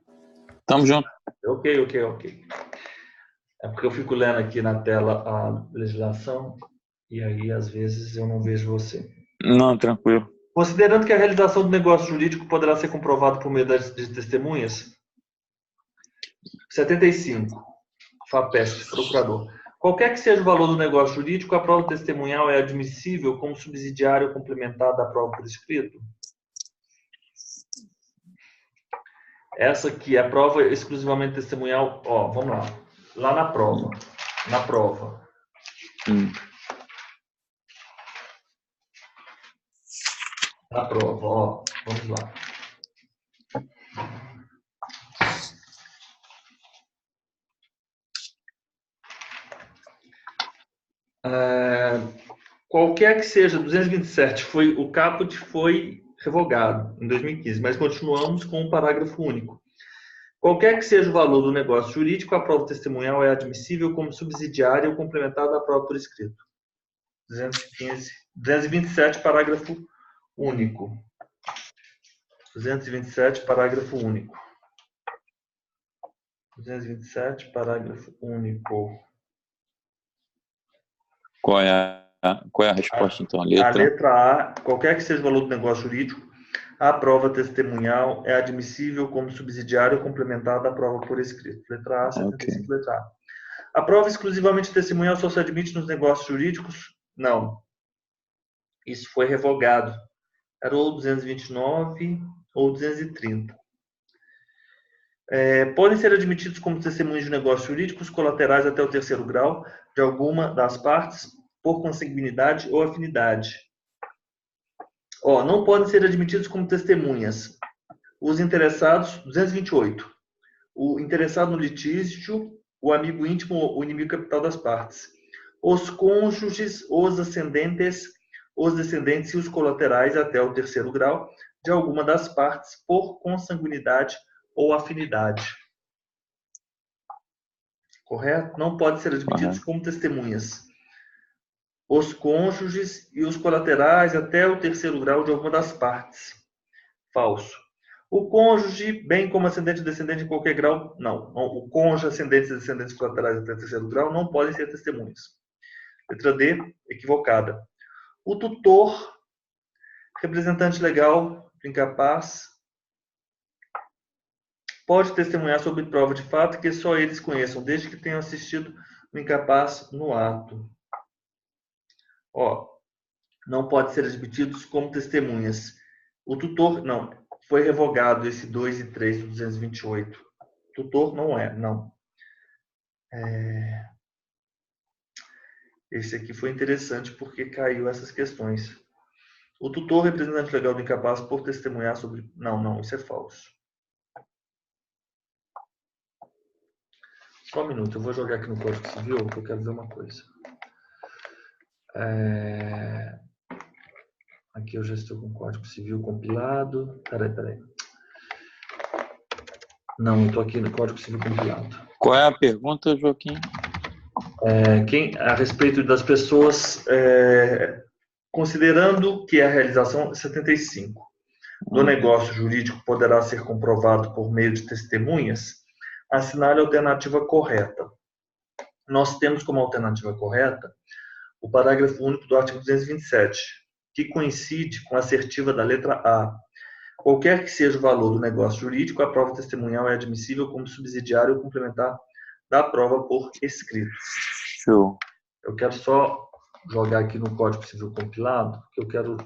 Estamos juntos. Ok. É porque eu fico lendo aqui na tela a legislação e aí, às vezes, eu não vejo você. Não, tranquilo. Considerando que a realização do negócio jurídico poderá ser comprovada por meio de testemunhas. 75. FAPESP, procurador. Qualquer que seja o valor do negócio jurídico, a prova testemunhal é admissível como subsidiário ou complementar da prova por escrito? Essa aqui é a prova exclusivamente testemunhal. Vamos lá. Lá na prova. Na prova. Na prova, vamos lá. Qualquer que seja, 227, o caput foi revogado em 2015, mas continuamos com o parágrafo único. Qualquer que seja o valor do negócio jurídico, a prova testemunhal é admissível como subsidiária ou complementar da prova por escrito. 227, parágrafo único. 227, parágrafo único. 227, parágrafo único. Qual é a resposta, então? A letra A, qualquer que seja o valor do negócio jurídico, a prova testemunhal é admissível como subsidiária ou complementar da prova por escrito. Letra A, 75, okay. Letra A. A prova exclusivamente testemunhal só se admite nos negócios jurídicos? Não. Isso foi revogado. Era ou 229 ou 230. Podem ser admitidos como testemunhas de negócios jurídicos colaterais até o terceiro grau de alguma das partes por consanguinidade ou afinidade. Não podem ser admitidos como testemunhas os interessados, 228, o interessado no litígio, o amigo íntimo ou o inimigo capital das partes, os cônjuges, os ascendentes, os descendentes e os colaterais até o terceiro grau de alguma das partes por consanguinidade ou afinidade. Correto? Não podem ser admitidos como testemunhas os cônjuges e os colaterais até o terceiro grau de alguma das partes. Falso. O cônjuge, bem como ascendente e descendente em qualquer grau, não. O cônjuge, ascendentes e descendentes colaterais até o terceiro grau não podem ser testemunhas. Letra D, equivocada. O tutor, representante legal, incapaz, pode testemunhar sobre prova de fato que só eles conheçam, desde que tenham assistido o incapaz no ato. Ó, não pode ser admitidos como testemunhas. O tutor, não, foi revogado esse 2 e 3 do 228. Tutor não é, não. Esse aqui foi interessante porque caiu essas questões. O tutor, representante legal do incapaz, por testemunhar sobre... Não, isso é falso. Só um minuto, eu vou jogar aqui no Código Civil, porque eu quero ver uma coisa. Aqui eu já estou com o Código Civil compilado. Peraí. Não, eu estou aqui no Código Civil compilado. Qual é a pergunta, Joaquim? A respeito das pessoas, considerando que a realização 75 do negócio jurídico poderá ser comprovado por meio de testemunhas, assinale a alternativa correta. Nós temos como alternativa correta o parágrafo único do artigo 227, que coincide com a assertiva da letra A. Qualquer que seja o valor do negócio jurídico, a prova testemunhal é admissível como subsidiário ou complementar da prova por escrito. Show. Eu quero só jogar aqui no Código Civil compilado, porque eu quero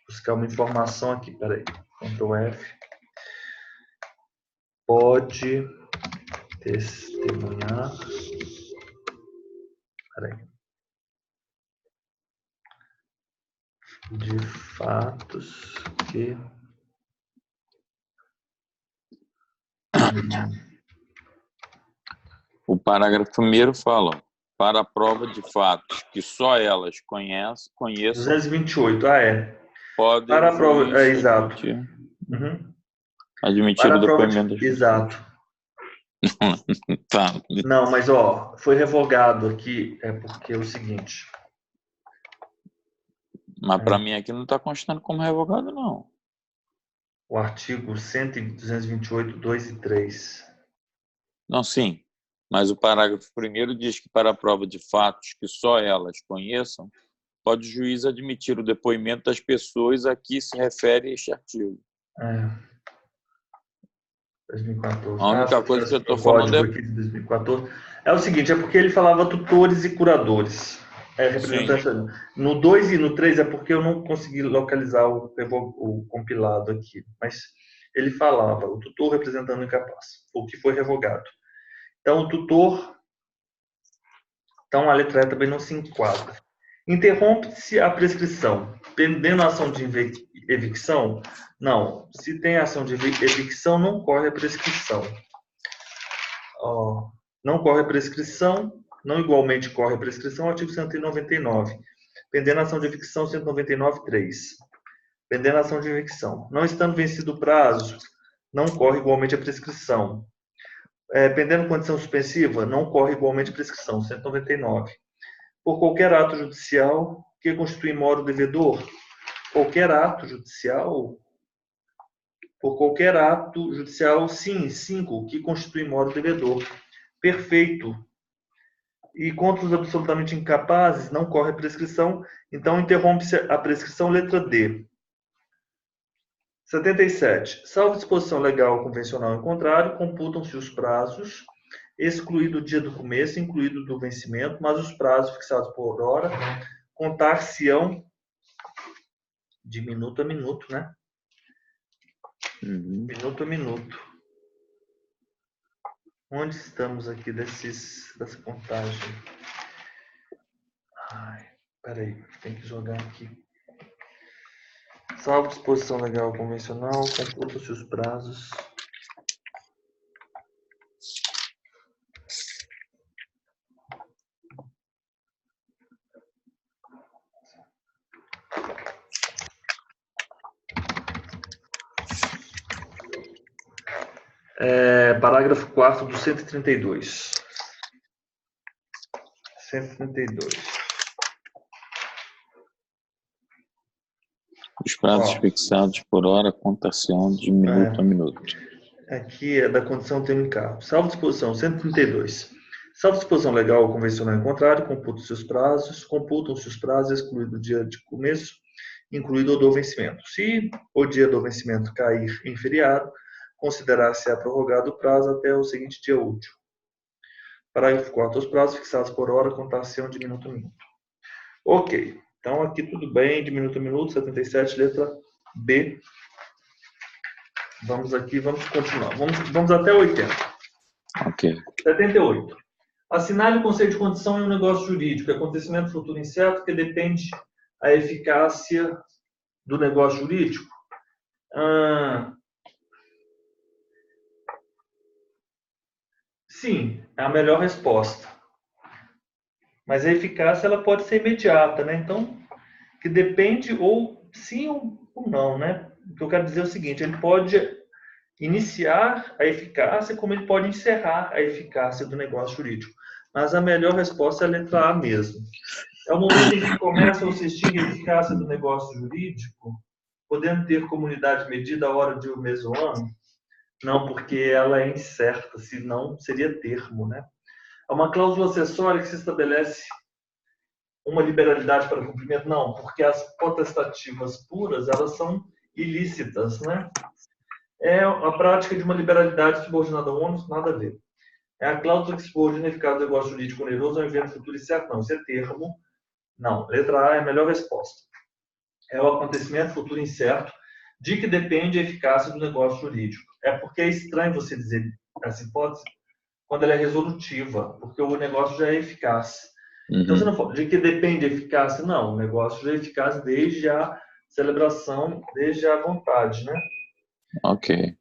buscar uma informação aqui. Peraí, Ctrl F. Pode testemunhar. Peraí. De fatos que O parágrafo primeiro fala, para a prova de fatos que só elas conheçam, 228, pode para a prova, exato. Admitir para o a prova depoimento de, exato. Tá. Não, mas foi revogado aqui, porque é o seguinte. Mas para mim aqui não está constando como revogado, não. O artigo 228, 2 e 3. Não, sim. Mas o parágrafo primeiro diz que para a prova de fatos que só elas conheçam, pode o juiz admitir o depoimento das pessoas a que se refere este artigo. 2014. A única coisa que eu estou falando aqui de 2014. É o seguinte, é porque ele falava tutores e curadores. Representante. No 2 e no 3 é porque eu não consegui localizar o compilado aqui. Mas ele falava, o tutor representando o incapaz, o que foi revogado. Então, o tutor... Então, a letra E também não se enquadra. Interrompe-se a prescrição. Pendendo a ação de evicção? Não. Se tem ação de evicção, não corre a prescrição. Não corre a prescrição, não igualmente corre a prescrição, artigo 199. Pendendo a ação de evicção, 199.3. Pendendo a ação de evicção. Não estando vencido o prazo, não corre igualmente a prescrição. Pendendo condição suspensiva, não corre igualmente a prescrição, 199. Por qualquer ato judicial que constitui moro devedor, qualquer ato judicial, por qualquer ato judicial, sim, 5, que constitui moro devedor. Perfeito. E contra os absolutamente incapazes, não corre a prescrição, então interrompe-se a prescrição, letra D. 77. Salvo disposição legal ou convencional em contrário, computam-se os prazos, excluído o dia do começo, incluído do vencimento, mas os prazos fixados por hora contar-se-ão de minuto a minuto, né? Minuto a minuto. Onde estamos aqui dessa contagem? Peraí, tem que jogar aqui. Salvo disposição legal convencional, computam-se os prazos. Parágrafo 4º do 132. 132. Os prazos fixados por hora contar-se-ão de minuto a minuto. Aqui é da condição termo em cargo. Salvo disposição 132. Salvo disposição legal ou convencional em contrário, computam-se os prazos, excluído o dia de começo, incluído o do vencimento. Se o dia do vencimento cair em feriado, considerar-se-á prorrogado o prazo até o seguinte dia útil. Parágrafo 4º. Os prazos fixados por hora contar-se-ão de minuto a minuto. Ok. Então, aqui tudo bem, de minuto a minuto, 77, letra B. Vamos aqui, vamos continuar. Vamos até 80. Ok. 78. Assinale o conceito de condição em um negócio jurídico, acontecimento futuro incerto que depende a eficácia do negócio jurídico. Sim, é a melhor resposta. Mas a eficácia ela pode ser imediata, né? Então, que depende ou sim ou não, né? O que eu quero dizer é o seguinte, ele pode iniciar a eficácia como ele pode encerrar a eficácia do negócio jurídico. Mas a melhor resposta é a letra A mesmo. É o momento em que começa ou se extingue a eficácia do negócio jurídico, podendo ter comunidade medida a hora, dia, o mês ou ano? Não, porque ela é incerta, senão seria termo, né? É uma cláusula acessória que se estabelece uma liberalidade para cumprimento? Não, porque as potestativas puras, elas são ilícitas, né? É a prática de uma liberalidade subordinada ao ônus, nada a ver. É a cláusula que subordina a eficácia do negócio jurídico oneroso ao evento futuro incerto? Não, isso é termo. Não, letra A é a melhor resposta. É o acontecimento futuro incerto de que depende a eficácia do negócio jurídico. É porque é estranho você dizer essa hipótese quando ela é resolutiva, porque o negócio já é eficaz. Então, você não fala de que depende a eficácia? Não, o negócio já é eficaz desde a celebração, desde a vontade, né? Ok.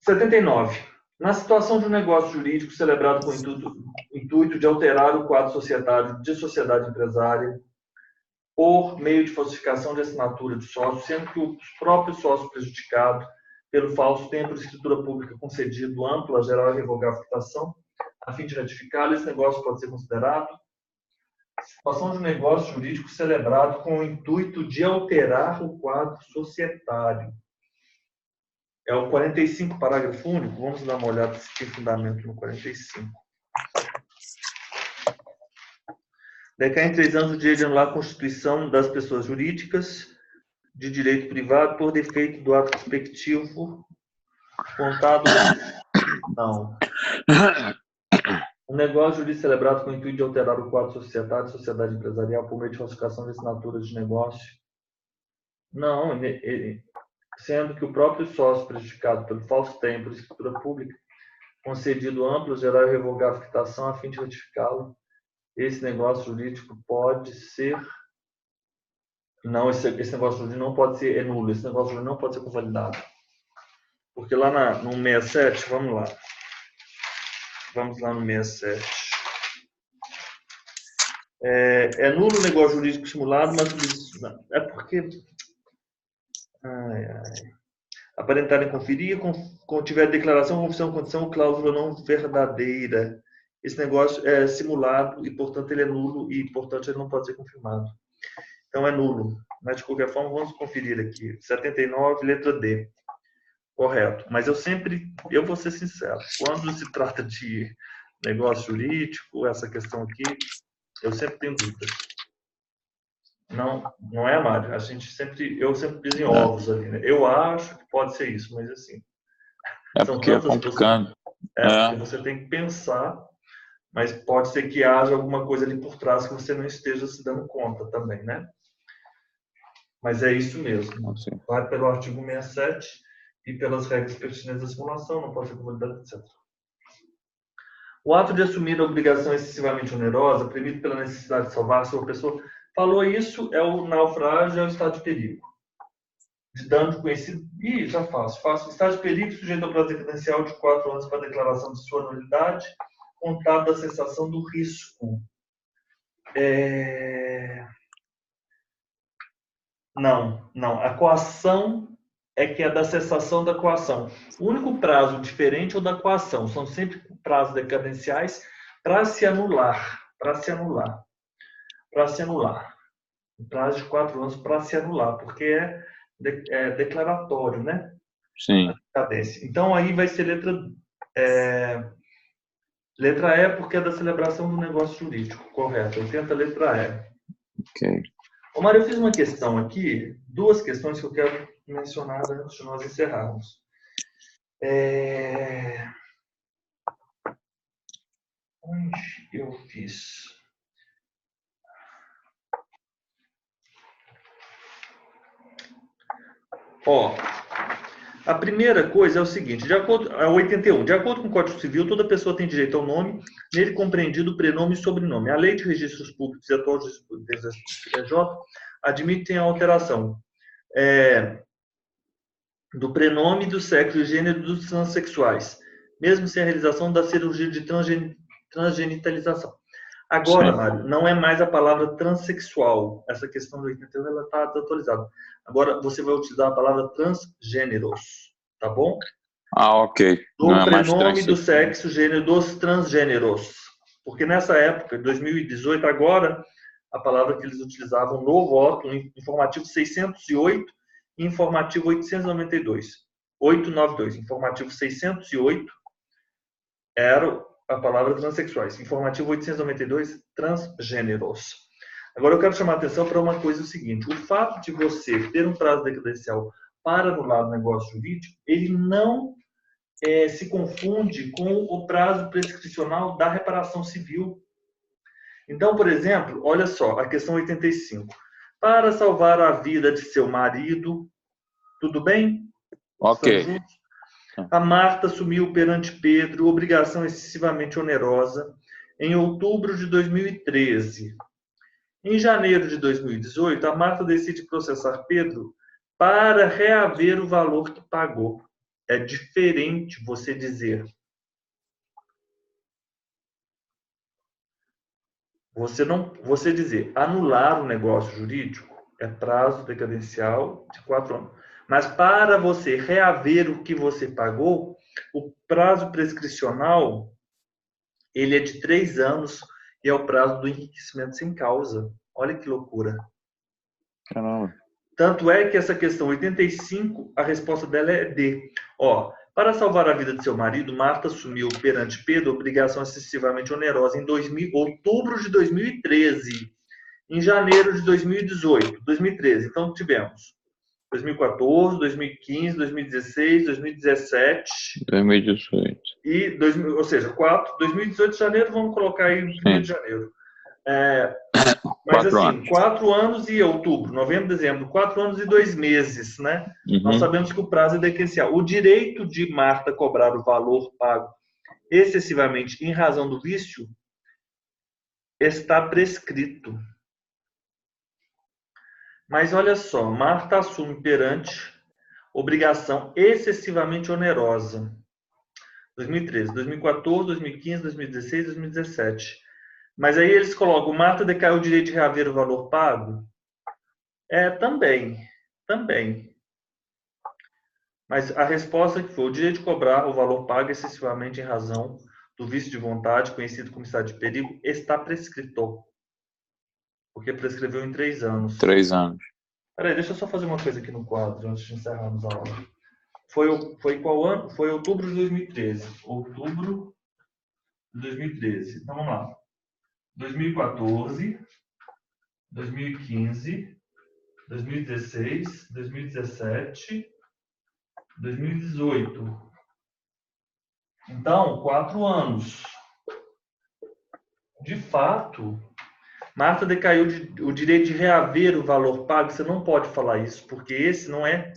79. Na situação de um negócio jurídico celebrado com o intuito de alterar o quadro societário de sociedade empresária por meio de falsificação de assinatura de sócio, sendo que o próprio sócio prejudicado pelo falso tem por escritura pública concedido ampla, geral e revogável quitação, a fim de ratificá-lo, esse negócio pode ser considerado situação de um negócio jurídico celebrado com o intuito de alterar o quadro societário. É o 45, parágrafo único. Vamos dar uma olhada se tem fundamento no 45. Decai em 3 anos o direito de anular a constituição das pessoas jurídicas de direito privado por defeito do ato respectivo contado. Não. Um negócio jurídico celebrado com o intuito de alterar o quadro societário, sociedade empresarial, por meio de falsificação de assinaturas de negócio. Não, sendo que o próprio sócio prejudicado pelo falso tem por escritura pública concedido amplo, geral e revogável quitação a fim de ratificá-lo, esse negócio jurídico pode ser... Não, esse negócio jurídico não pode ser nulo, esse negócio jurídico não pode ser convalidado. Porque lá no 67, vamos lá. Vamos lá no 67. É nulo o negócio jurídico simulado, mas é porque... aparentarem conferir, tiver declaração, confissão, condição ou cláusula não verdadeira. Esse negócio é simulado e, portanto, ele é nulo e, portanto, ele não pode ser confirmado. Então, é nulo. Mas, de qualquer forma, vamos conferir aqui. 79, letra D. Correto. Mas eu vou ser sincero, quando se trata de negócio jurídico, essa questão aqui, eu sempre tenho dúvidas. Não é, Mário? Eu sempre piso em ovos ali, né? Eu acho que pode ser isso, mas assim... É porque é complicado. Porque você tem que pensar, mas pode ser que haja alguma coisa ali por trás que você não esteja se dando conta também, né? Mas é isso mesmo. Vai pelo artigo 67 e pelas regras pertinentes da simulação, não pode ser convalidado, etc. O ato de assumir a obrigação excessivamente onerosa, premido pela necessidade de salvar a sua pessoa, falou isso, é o naufrágio, é o estado de perigo. De dano conhecido. Já faço. Estado de perigo sujeito ao prazo credencial de 4 anos para a declaração de sua nulidade, contado da cessação do risco. Não. A coação é que é da cessação da coação. O único prazo diferente é o da coação. São sempre prazos decadenciais para se anular. Para se anular. Para se anular. O prazo de 4 anos para se anular, porque é declaratório, né? Sim. A decadência. Então, aí vai ser letra E, porque é da celebração do negócio jurídico. Correto. 80, letra E. Ok. Ô, Mário, eu fiz uma questão aqui, duas questões que eu quero mencionar antes de nós encerrarmos. Onde eu fiz? Ó, a primeira coisa é o seguinte, de acordo, 81, de acordo com o Código Civil, toda pessoa tem direito ao nome, nele compreendido o prenome e sobrenome. A Lei de Registros Públicos e a atual STJ admitem a alteração do prenome, do sexo e gênero dos transexuais, mesmo sem a realização da cirurgia de transgenitalização. Agora, Sim. Mário, não é mais a palavra transexual. Essa questão do 81 ela está desatualizada. Agora você vai utilizar a palavra transgêneros, tá bom? Ok. Não Do é mais prenome, do transexual. sexo, gênero dos transgêneros. Porque nessa época, 2018, agora, a palavra que eles utilizavam no voto, informativo 608 e informativo 892. 892. Informativo 608 era a palavra transexuais. Informativo 892, transgêneros. Agora eu quero chamar a atenção para uma coisa seguinte. O fato de você ter um prazo decadencial para anular o negócio jurídico, ele não se confunde com o prazo prescricional da reparação civil. Então, por exemplo, olha só, a questão 85. Para salvar a vida de seu marido, tudo bem? Ok. Estamos juntos? A Marta assumiu perante Pedro obrigação excessivamente onerosa em outubro de 2013. Em janeiro de 2018, a Marta decide processar Pedro para reaver o valor que pagou. É diferente você dizer. Você dizer anular o negócio jurídico é prazo decadencial de 4 anos. Mas para você reaver o que você pagou, o prazo prescricional ele é de 3 anos e é o prazo do enriquecimento sem causa. Olha que loucura. Caramba. Tanto é que essa questão 85, a resposta dela é D. Ó, para salvar a vida de seu marido, Marta assumiu perante Pedro obrigação excessivamente onerosa em outubro de 2013. Em janeiro de 2018, 2013. Então tivemos 2014, 2015, 2016, 2017 2018. e ou seja, 2018 de janeiro, vamos colocar aí 1º de janeiro. Mas 4 assim, anos. 4 anos e outubro, novembro, dezembro, 4 anos e 2 meses, né? Nós sabemos que o prazo é decadencial. O direito de Marta cobrar o valor pago excessivamente em razão do vício está prescrito. Mas olha só, Marta assume perante obrigação excessivamente onerosa. 2013, 2014, 2015, 2016, 2017. Mas aí eles colocam, Marta decaiu o direito de reaver o valor pago? Também. Mas a resposta que foi, o direito de cobrar o valor pago excessivamente em razão do vício de vontade, conhecido como estado de perigo, está prescrito. Porque prescreveu em 3 anos. 3 anos. Peraí, deixa eu só fazer uma coisa aqui no quadro, antes de encerrarmos a aula. Foi qual ano? Foi outubro de 2013. Outubro de 2013. Então vamos lá. 2014, 2015, 2016, 2017, 2018. Então, 4 anos. De fato, Marta decaiu o direito de reaver o valor pago. Você não pode falar isso, porque esse não é.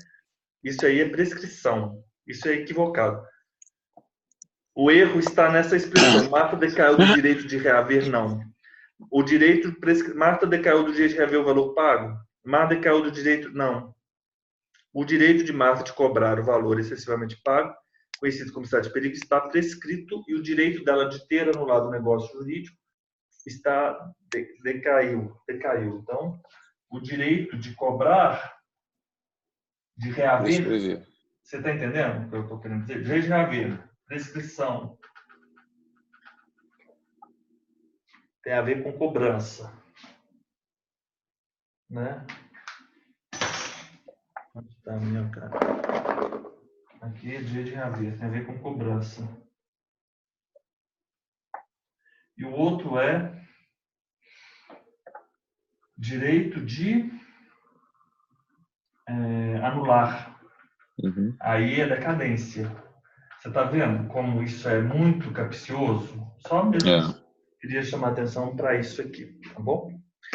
Isso aí é prescrição. Isso é equivocado. O erro está nessa expressão. Marta decaiu do direito de reaver, não. Marta decaiu do direito de reaver o valor pago? Marta decaiu do direito, não. O direito de Marta de cobrar o valor excessivamente pago, conhecido como estado de perigo, está prescrito e o direito dela de ter anulado o negócio jurídico decaiu. Então, o direito de cobrar de reaver. Prescrever. Você está entendendo o que eu estou querendo dizer? Direito de reaver, prescrição. Tem a ver com cobrança. Né? Onde está a minha cara? Aqui é direito de reaver, tem a ver com cobrança. E o outro é direito de anular. Uhum. Aí é decadência. Você está vendo como isso é muito capcioso? Só mesmo queria chamar a atenção para isso aqui, tá bom?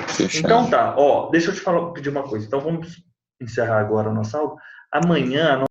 Fechado. Então tá, ó, deixa eu te pedir uma coisa. Então vamos encerrar agora a nossa aula. Amanhã